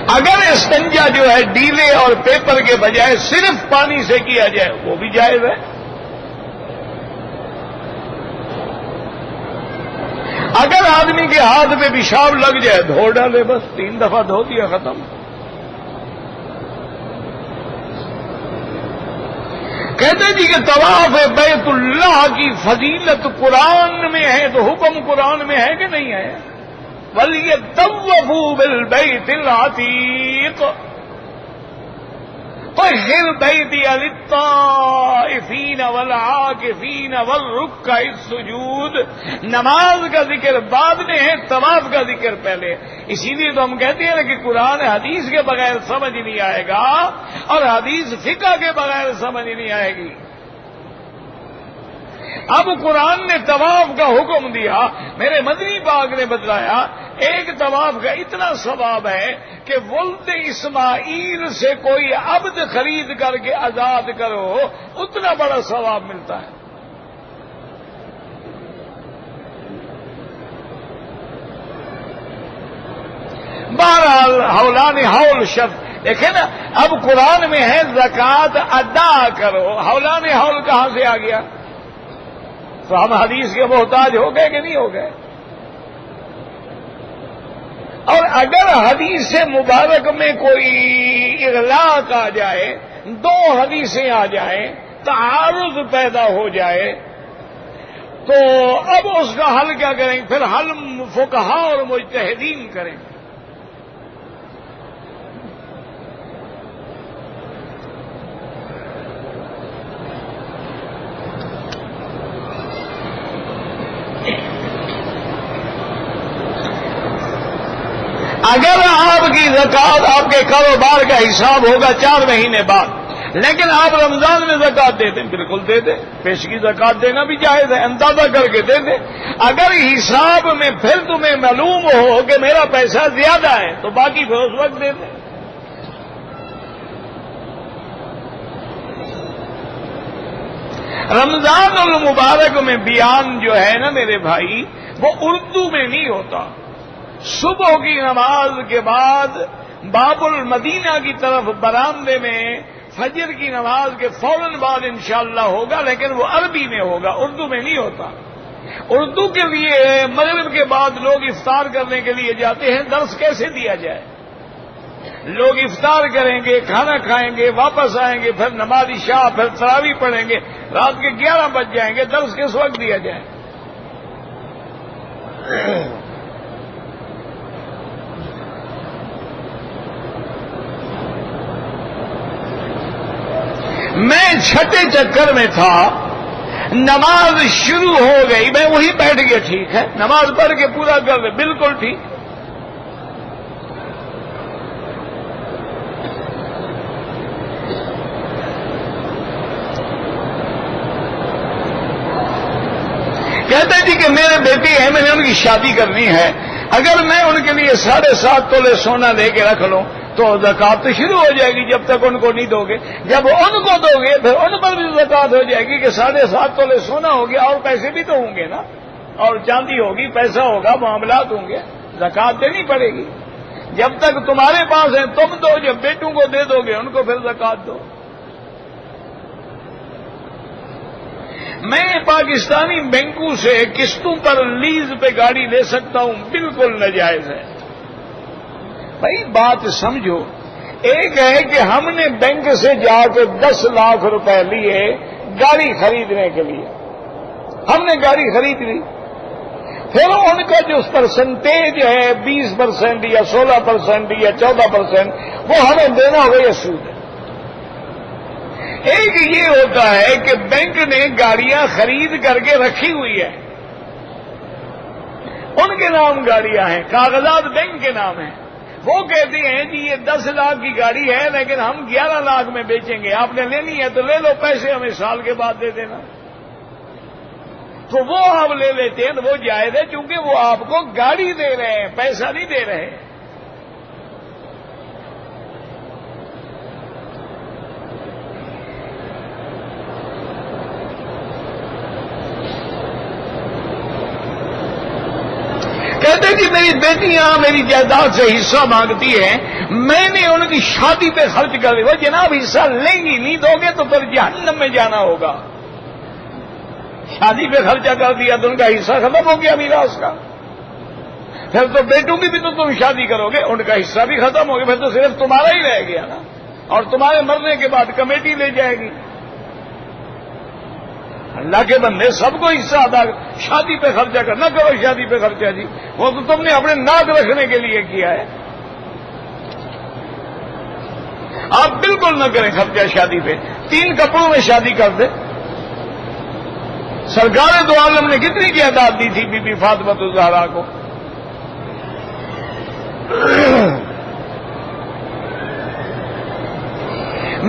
اگر استنجا جو ہے ڈیلے اور پیپر کے بجائے صرف پانی سے کیا جائے وہ بھی جائز ہے۔ اگر آدمی کے ہاتھ میں پیشاب لگ جائے دھو ڈالے، بس 3 دفعہ دھو دیا، ختم۔ کہتے جی کہ طواف بیت اللہ کی فضیلت قرآن میں ہے تو حکم قرآن میں ہے کہ نہیں ہے؟ وَلْيَطَّوَّفُوا بِالْبَيْتِ الْعَتِيقِ طَهِّرْ بَيْتِيَ لِلطَّائِفِينَ وَالْعَاكِفِينَ وَالرُّكَّعِ السُّجُودِ۔ نماز کا ذکر بعد میں ہے، طواف کا ذکر پہلے۔ اسی لیے تو ہم کہتے ہیں کہ قرآن حدیث کے بغیر سمجھ نہیں آئے گا، اور حدیث فقہ کے بغیر سمجھ نہیں آئے گی۔ اب قرآن نے طواف کا حکم دیا، میرے مدنی پاک نے بتلایا ایک طواف کا اتنا ثواب ہے کہ ولد اسماعیل سے کوئی عبد خرید کر کے آزاد کرو، اتنا بڑا ثواب ملتا ہے۔ بہرحال حولان حول شرط دیکھیں نا، اب قرآن میں ہے زکوٰۃ ادا کرو، حولان حول کہاں سے آ گیا؟ تو ہم حدیث کے محتاج ہو گئے کہ نہیں ہو گئے؟ اور اگر حدیث مبارک میں کوئی اغلاق آ جائے، 2 حدیثیں آ جائیں، تعارض پیدا ہو جائے، تو اب اس کا حل کیا کریں؟ پھر حل فقہا اور مجتہدین کریں۔ اگر آپ کی زکوٰۃ آپ کے کاروبار کا حساب ہوگا 4 مہینے بعد، لیکن آپ رمضان میں زکوٰۃ دے دیں، بالکل دے دیں، پیشگی زکوٰۃ دینا بھی جائز ہے، اندازہ کر کے دے دیں۔ اگر حساب میں پھر تمہیں معلوم ہو کہ میرا پیسہ زیادہ ہے تو باقی پھر اس وقت دے دیں۔ رمضان المبارک میں بیان جو ہے نا میرے بھائی، وہ اردو میں نہیں ہوتا۔ صبح کی نماز کے بعد باب المدینہ کی طرف برامدے میں فجر کی نماز کے فوراً بعد انشاءاللہ ہوگا، لیکن وہ عربی میں ہوگا، اردو میں نہیں ہوتا۔ اردو کے لیے مغرب کے بعد لوگ افطار کرنے کے لیے جاتے ہیں، درس کیسے دیا جائے؟ لوگ افطار کریں گے، کھانا کھائیں گے، واپس آئیں گے، پھر نماز عشاء، پھر تراویح پڑھیں گے، رات کے 11 بج جائیں گے، درس کس وقت دیا جائے؟ میں چھٹے چکر میں تھا، نماز شروع ہو گئی، میں وہی بیٹھ گیا، ٹھیک ہے، نماز پڑھ کے پورا کر دے، بالکل ٹھیک۔ کہتے جی کہ میرے بیٹی ہیں، میں نے ان کی شادی کرنی ہے، اگر میں ان کے لیے 7.5 تولے سونا لے کے رکھ لوں تو زکات تو شروع ہو جائے گی جب تک ان کو نہیں دو گے، جب ان کو دو گے پھر ان پر بھی زکات ہو جائے گی کہ 7.5 تولے سونا ہو گیا، اور پیسے بھی تو ہوں گے نا، اور چاندی ہوگی، پیسہ ہوگا، معاملات ہوں گے، زکات دینی پڑے گی۔ جب تک تمہارے پاس ہے تم دو، جب بیٹوں کو دے دو گے ان کو پھر زکات دو۔ میں پاکستانی بینکوں سے قسطوں پر لیز پہ گاڑی لے سکتا ہوں، بالکل ناجائز ہے۔ بھائی بات سمجھو، ایک ہے کہ ہم نے بینک سے جا کے 10 لاکھ روپے لیے گاڑی خریدنے کے لیے، ہم نے گاڑی خرید لی، پھر ان کا جو پرسنٹیج ہے 20% یا 16% یا 14%، وہ ہمیں دینا ہوگا، یہ سود ہے۔ ایک یہ ہوتا ہے کہ بینک نے گاڑیاں خرید کر کے رکھی ہوئی ہے، ان کے نام گاڑیاں ہیں، کاغذات بینک کے نام ہیں، وہ کہتے ہیں جی یہ 10 لاکھ کی گاڑی ہے لیکن ہم 11 لاکھ میں بیچیں گے، آپ نے لینی ہے تو لے لو، پیسے ہمیں سال کے بعد دے دینا۔ تو وہ آپ لے لیتے ہیں، وہ جائز ہے، کیونکہ وہ آپ کو گاڑی دے رہے ہیں، پیسہ نہیں دے رہے ہیں۔ کہتے کہ میری بیٹیاں میری جائیداد سے حصہ مانگتی ہیں، میں نے ان کی شادی پہ خرچ کر دیا۔ جناب حصہ لیں گی، نہیں دو گے تو پھر جہنم میں جانا ہوگا۔ شادی پہ خرچہ کر دیا تو ان کا حصہ ختم ہو گیا میراث کا، پھر تو بیٹوں کی بھی تو تم شادی کرو گے، ان کا حصہ بھی ختم ہو گیا، پھر تو صرف تمہارا ہی رہ گیا نا، اور تمہارے مرنے کے بعد کمیٹی لے جائے گی۔ اللہ کے بندے سب کو حصہ ادا، شادی پہ خرچہ کرنا کرو، شادی پہ خرچہ جی وہ تو تم نے اپنے ناک رکھنے کے لیے کیا ہے، آپ بالکل نہ کریں خرچہ شادی پہ۔ 3 کپڑوں میں شادی کر دے۔ سرکار دو عالم نے کتنی جائیداد دی تھی بی بی فاطمہ الزہرا کو؟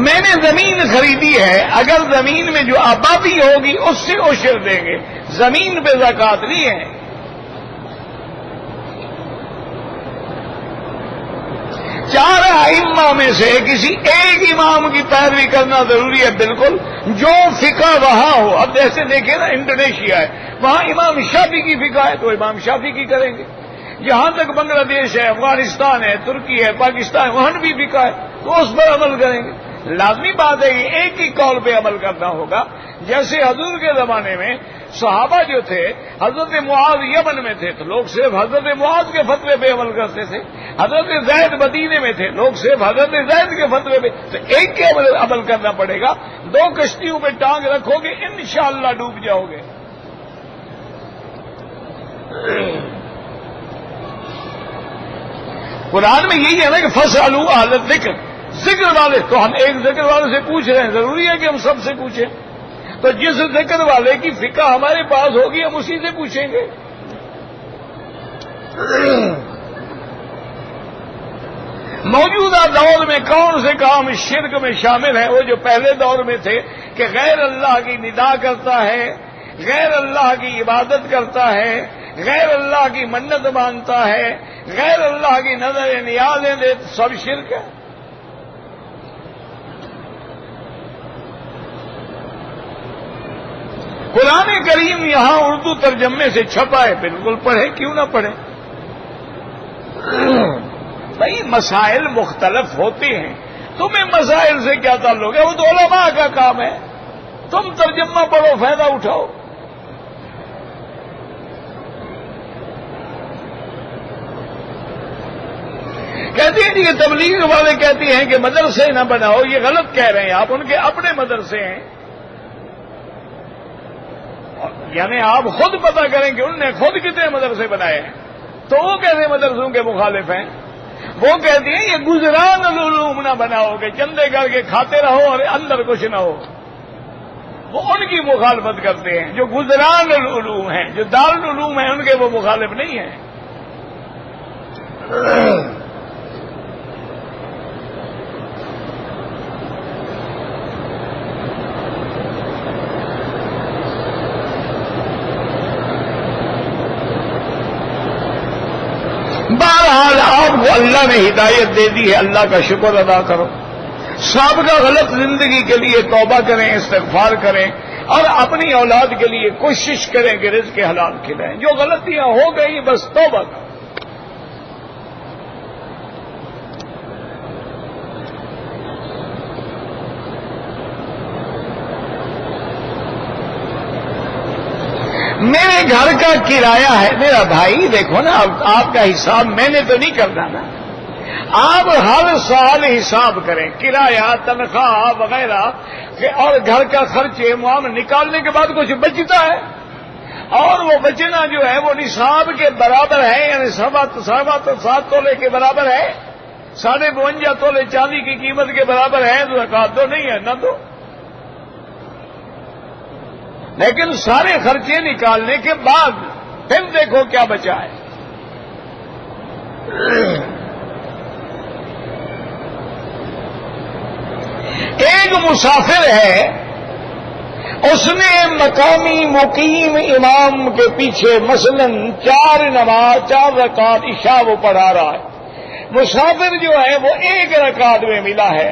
میں نے زمین خریدی ہے، اگر زمین میں جو آبادی ہوگی اس سے عشر دیں گے، زمین پہ زکات نہیں ہے۔ چار ائمہ میں سے کسی ایک امام کی پیروی کرنا ضروری ہے، بالکل، جو فقہ وہاں ہو۔ اب جیسے دیکھیں نا انڈونیشیا ہے، وہاں امام شافعی کی فقہ ہے تو امام شافعی کی کریں گے۔ جہاں تک بنگلہ دیش ہے، افغانستان ہے، ترکی ہے، پاکستان ہے، وہاں بھی فقہ ہے تو اس پر عمل کریں گے۔ لازمی بات ہے کہ ایک ہی قول پہ عمل کرنا ہوگا۔ جیسے حضور کے زمانے میں صحابہ جو تھے، حضرت معاذ یمن میں تھے تو لوگ صرف حضرت معاذ کے فتوے پہ عمل کرتے تھے، حضرت زید مدینے میں تھے، لوگ صرف حضرت زید کے فتوے پہ، تو ایک کے عمل کرنا پڑے گا۔ 2 کشتیوں پہ ٹانگ رکھو گے انشاءاللہ ڈوب جاؤ گے۔ قرآن میں یہی ہے نا کہ فَاسْأَلُوا أَهْلَ الذِّكْرِ، ذکر والے، تو ہم ایک ذکر والے سے پوچھ رہے ہیں، ضروری ہے کہ ہم سب سے پوچھیں؟ تو جس ذکر والے کی فقہ ہمارے پاس ہوگی ہم اسی سے پوچھیں گے۔ موجودہ دور میں کون سے کام شرک میں شامل ہیں؟ وہ جو پہلے دور میں تھے کہ غیر اللہ کی ندا کرتا ہے، غیر اللہ کی عبادت کرتا ہے، غیر اللہ کی منت مانتا ہے، غیر اللہ کی نظر نیازیں دے، سب شرک ہے۔ قرآن کریم یہاں اردو ترجمے سے چھپا ہے، بالکل پڑھے، کیوں نہ پڑھے؟ بھائی مسائل مختلف ہوتے ہیں، تمہیں مسائل سے کیا تعلق ہے؟ وہ تو علماء کا کام ہے، تم ترجمہ پڑھو، فائدہ اٹھاؤ۔ کہتے ہیں یہ تبلیغ والے کہتے ہیں کہ مدرسے نہ بناؤ، یہ غلط کہہ رہے ہیں آپ، ان کے اپنے مدرسے ہیں، یعنی آپ خود پتہ کریں کہ انہوں نے خود کتنے مدرسے بنائے ہیں، تو وہ کیسے مدرسوں کے مخالف ہیں؟ وہ کہتے ہیں یہ گزران العلوم نہ بناؤ کہ چندے کر کے کھاتے رہو اور اندر کچھ نہ ہو، وہ ان کی مخالفت کرتے ہیں۔ جو گزران العلوم ہیں، جو دارالعلوم ہیں، ان کے وہ مخالف نہیں ہیں۔ بہرحال آپ کو اللہ نے ہدایت دے دی ہے، اللہ کا شکر ادا کرو، سابقہ غلط زندگی کے لیے توبہ کریں، استغفار کریں، اور اپنی اولاد کے لیے کوشش کریں کہ رزق حلال کھلائیں۔ جو غلطیاں ہو گئی بس توبہ کرو۔ میرے گھر کا کرایہ ہے، میرا بھائی دیکھو نا، آپ کا حساب میں نے تو نہیں کرنا نا، آپ ہر سال حساب کریں، کرایہ، تنخواہ وغیرہ، اور گھر کا خرچے معاملہ نکالنے کے بعد کچھ بچتا ہے، اور وہ بچنا جو ہے وہ نصاب کے برابر ہے، یعنی 7 تولے کے برابر ہے، 52 تولے چاندی کی قیمت کے برابر ہے، تو زکات دو، نہیں ہے نہ دو۔ لیکن سارے خرچے نکالنے کے بعد پھر دیکھو کیا بچا ہے۔ ایک مسافر ہے، اس نے مقامی مقیم امام کے پیچھے مثلاً 4 رکعت عشاء وہ پڑھا رہا ہے، مسافر جو ہے وہ 1 رکعت میں ملا ہے۔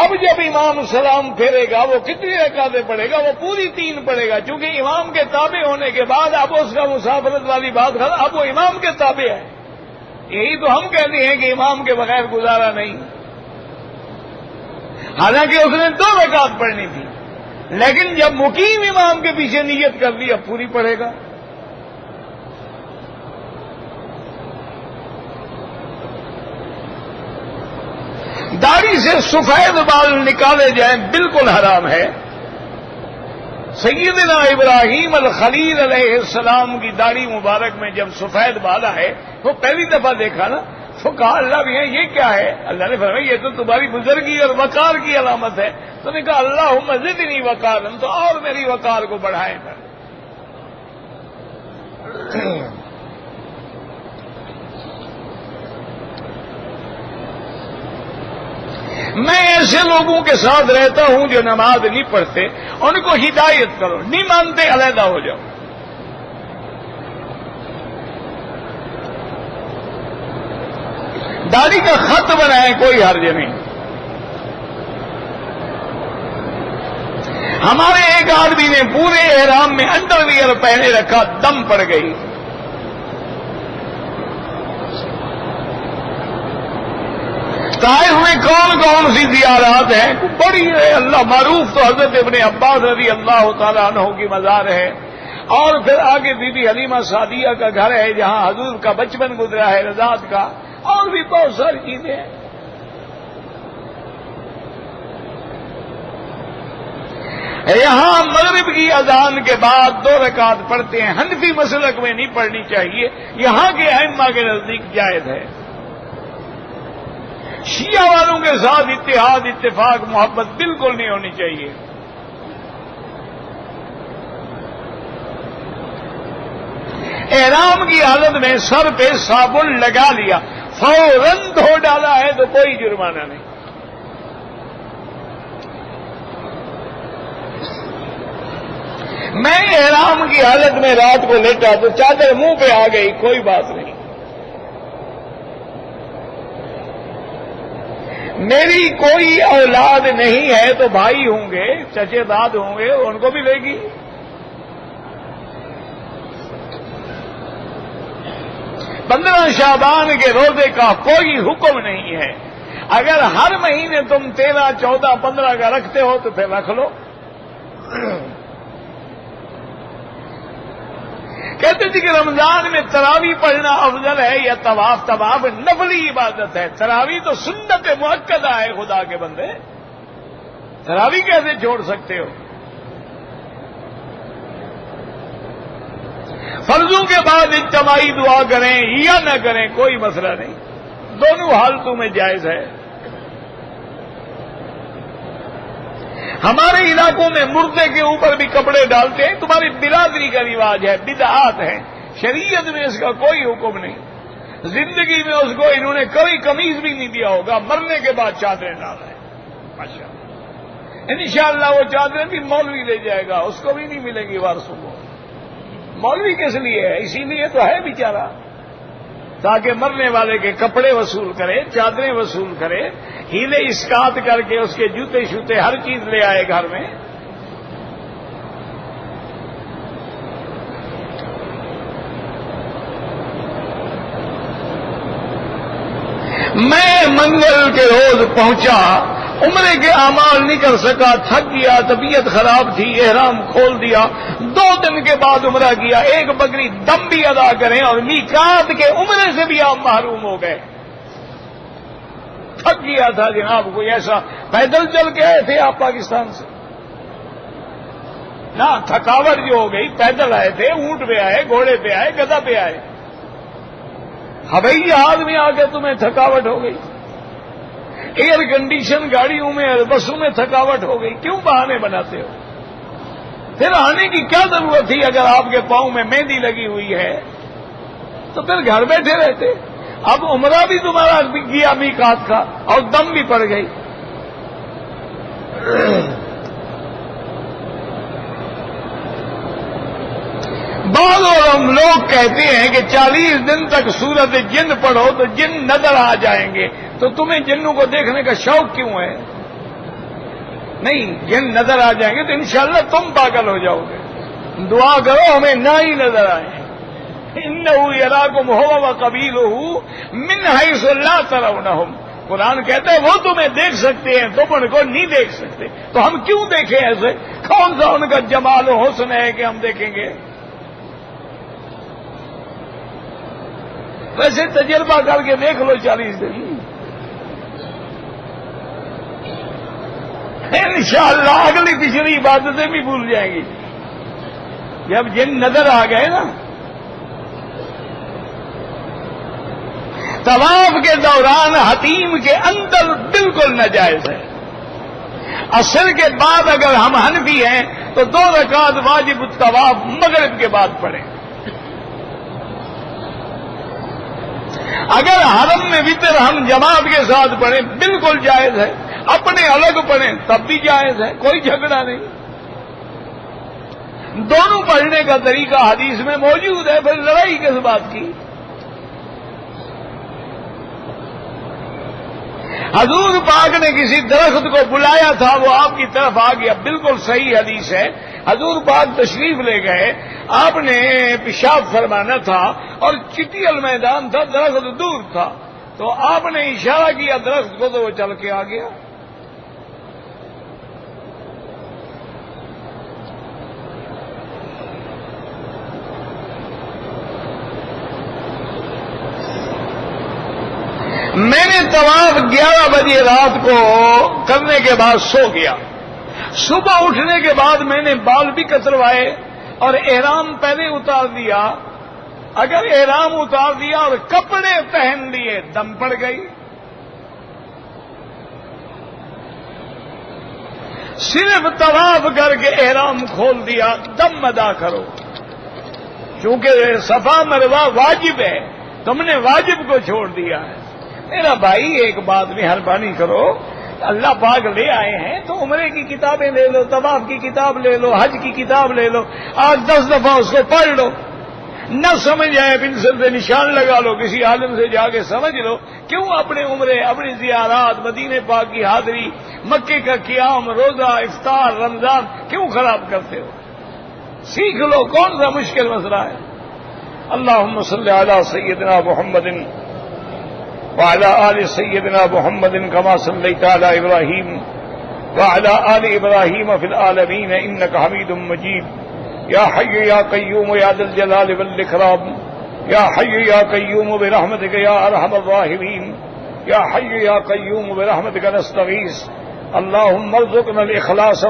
اب جب امام سلام پھیرے گا وہ کتنی رکعتیں پڑھے گا؟ وہ پوری 3 پڑھے گا، چونکہ امام کے تابع ہونے کے بعد اب اس کا مسافرت والی بات ختم، اب وہ امام کے تابع ہے۔ یہی تو ہم کہتے ہیں کہ امام کے بغیر گزارا نہیں، حالانکہ اس نے 2 رکعت پڑھنی تھی، لیکن جب مقیم امام کے پیچھے نیت کر لی اب پوری پڑھے گا۔ داڑھی سے سفید بال نکالے جائیں بالکل حرام ہے۔ سیدنا ابراہیم الخلیل علیہ السلام کی داڑھی مبارک میں جب سفید بال آئے وہ پہلی دفعہ دیکھا نا، تو کہا اللہ بھی ہے یہ کیا ہے؟ اللہ نے فرمایا یہ تو تمہاری بزرگی اور وقار کی علامت ہے۔ تو نے کہا اللہم زدنی وقارا، تو اور میری وقار کو بڑھائے گا۔ میں ایسے لوگوں کے ساتھ رہتا ہوں جو نماز نہیں پڑھتے، ان کو ہدایت کرو، نہیں مانتے علیحدہ ہو جاؤ۔ داڑھی کا خط بنائیں، کوئی حرج نہیں۔ ہمارے ایک آدمی نے پورے احرام میں انڈر ویئر پہنے رکھا، دم پڑ گئی۔ طائف میں کون کون سی زیارات ہیں؟ بڑی ہے، اللہ معروف تو حضرت ابن عباس رضی اللہ تعالیٰ عنہ کی مزار ہے، اور پھر آگے بی بی حلیمہ سعدیہ کا گھر ہے جہاں حضور کا بچپن گزرا ہے، رضاعت کا، اور بھی بہت ساری چیزیں ہیں۔ یہاں مغرب کی اذان کے بعد 2 رکعت پڑھتے ہیں، حنفی مسلک میں نہیں پڑھنی چاہیے، یہاں کے ائمہ کے نزدیک جائز ہے۔ شیعہ والوں کے ساتھ اتحاد، اتفاق، محبت بالکل نہیں ہونی چاہیے۔ احرام کی حالت میں سر پہ صابن لگا لیا، فوراً دھو ڈالا ہے تو کوئی جرمانہ نہیں۔ میں احرام کی حالت میں رات کو لیٹا تو چادر منہ پہ آ گئی، کوئی بات نہیں۔ میری کوئی اولاد نہیں ہے تو بھائی ہوں گے، چچے داد ہوں گے، ان کو بھی لے گی۔ 15 شعبان کے روزے کا کوئی حکم نہیں ہے، اگر ہر مہینے تم 13, 14, 15 کا رکھتے ہو تو پھر رکھ لو. کہتے تھے کہ رمضان میں تراویح پڑھنا افضل ہے یا طواف؟ طواف نفلی عبادت ہے، تراویح تو سنت مؤکدہ ہے. خدا کے بندے تراویح کیسے چھوڑ سکتے ہو؟ فرضوں کے بعد اجتماعی دعا کریں یا نہ کریں کوئی مسئلہ نہیں، دونوں حالتوں میں جائز ہے. ہمارے علاقوں میں مردے کے اوپر بھی کپڑے ڈالتے ہیں، تمہاری برادری کا رواج ہے، بدعات ہے، شریعت میں اس کا کوئی حکم نہیں. زندگی میں اس کو انہوں نے کوئی قمیض بھی نہیں دیا ہوگا، مرنے کے بعد چادریں ڈال رہے ہیں. ماشاء اللہ، انشاءاللہ وہ چادریں بھی مولوی لے جائے گا، اس کو بھی نہیں ملیں گی وارثوں کو. مولوی کس لیے ہے؟ اسی لیے تو ہے بیچارہ، تاکہ مرنے والے کے کپڑے وصول کرے، چادریں وصول کرے، ہیلے اسکات کر کے اس کے جوتے شوتے ہر چیز لے آئے گھر میں. میں منگل کے روز پہنچا، عمرے کے اعمال نہیں کر سکا، تھک گیا، طبیعت خراب تھی، احرام کھول دیا. 2 دن کے بعد عمرہ کیا. ایک بکری دم بھی ادا کریں اور میقات کے عمرے سے بھی آپ محروم ہو گئے. تھک گیا تھا جناب، کوئی ایسا پیدل چل کے آئے تھے آپ پاکستان سے؟ نہ، تھکاوٹ جو ہو گئی، پیدل آئے تھے، اونٹ پہ آئے، گھوڑے پہ آئے، گدھا پہ آئے. ہوائی جہاز میں آ کے تمہیں تھکاوٹ ہو گئی، ایئر کنڈیشن گاڑیوں میں، بسوں میں تھکاوٹ ہو گئی. کیوں بہانے بناتے ہو؟ پھر آنے کی کیا ضرورت تھی؟ اگر آپ کے پاؤں میں مہندی لگی ہوئی ہے تو پھر گھر بیٹھے رہتے. اب عمرہ بھی تمہارا کیا میقات کا اور دم بھی پڑ گئی. بعض لوگ کہتے ہیں کہ 40 دن تک سورت جن پڑھو تو جن نظر آ جائیں گے. تو تمہیں جنوں کو دیکھنے کا شوق کیوں ہے؟ نہیں، جن نظر آ جائیں گے تو انشاءاللہ تم پاگل ہو جاؤ گے. دعا کرو ہمیں نہ ہی نظر آئے. انہ یراکم هو وقبیلہ من حیث لا ترونہم. قرآن کہتا ہے وہ تمہیں دیکھ سکتے ہیں، تم ان کو نہیں دیکھ سکتے. تو ہم کیوں دیکھیں ایسے؟ کون سا ان کا جمال و حسن ہے کہ ہم دیکھیں گے؟ ویسے تجربہ کر کے دیکھ لو 40 دن، انشاءاللہ اگلی پچھلی عبادتیں بھی بھول جائیں گی. جب جن نظر آ گئے نا. طواف کے دوران حتیم کے اندر بالکل ناجائز ہے. عصر کے بعد اگر ہم حنفی ہیں تو 2 رکعت واجب الطواف مغرب کے بعد پڑھیں. اگر حرم میں وتر ہم جماعت کے ساتھ پڑھیں بالکل جائز ہے، اپنے الگ پڑھیں تب بھی جائز ہے، کوئی جھگڑا نہیں. دونوں پڑھنے کا طریقہ حدیث میں موجود ہے، پھر لڑائی کس بات کی؟ حضور پاک نے کسی درخت کو بلایا تھا، وہ آپ کی طرف آ گیا، بالکل صحیح حدیث ہے. حضور پاک تشریف لے گئے، آپ نے پیشاب فرمانا تھا اور چٹیل میدان تھا، درخت دور تھا، تو آپ نے اشارہ کیا درخت کو تو وہ چل کے آ گیا. میں نے طواف 11 بجے رات کو کرنے کے بعد سو گیا. صبح اٹھنے کے بعد میں نے بال بھی کتروائے اور احرام پہلے اتار دیا. اگر احرام اتار دیا اور کپڑے پہن لیے دم پڑ گئی. صرف طواف کر کے احرام کھول دیا، دم ادا کرو، کیونکہ صفا مروہ واجب ہے، تم نے واجب کو چھوڑ دیا ہے. میرا بھائی ایک بات مہربانی کرو، اللہ پاک لے آئے ہیں تو عمرے کی کتابیں لے لو، طواف کی کتاب لے لو، حج کی کتاب لے لو، 8-10 دفعہ اس کو پڑھ لو. نہ سمجھ آئے پنسل سے نشان لگا لو، کسی عالم سے جا کے سمجھ لو. کیوں اپنے عمرے، اپنی زیارات، مدینے پاک کی حاضری، مکے کا قیام، روزہ، افطار، رمضان کیوں خراب کرتے ہو؟ سیکھ لو، کون سا مشکل مسئلہ ہے؟ اللہم صلی علی سیدنا محمد وعلى آل سيدنا محمد كما صليت على إبراهيم وعلى آل إبراهيم في العالمين إنك حميد مجيد يا حي يا قيوم يا ذا الجلال والإكرام يا حي يا قيوم برحمتك يا أرحم الراحمين يا حي يا قيوم برحمتك نستغيث اللهم ارزقنا الإخلاص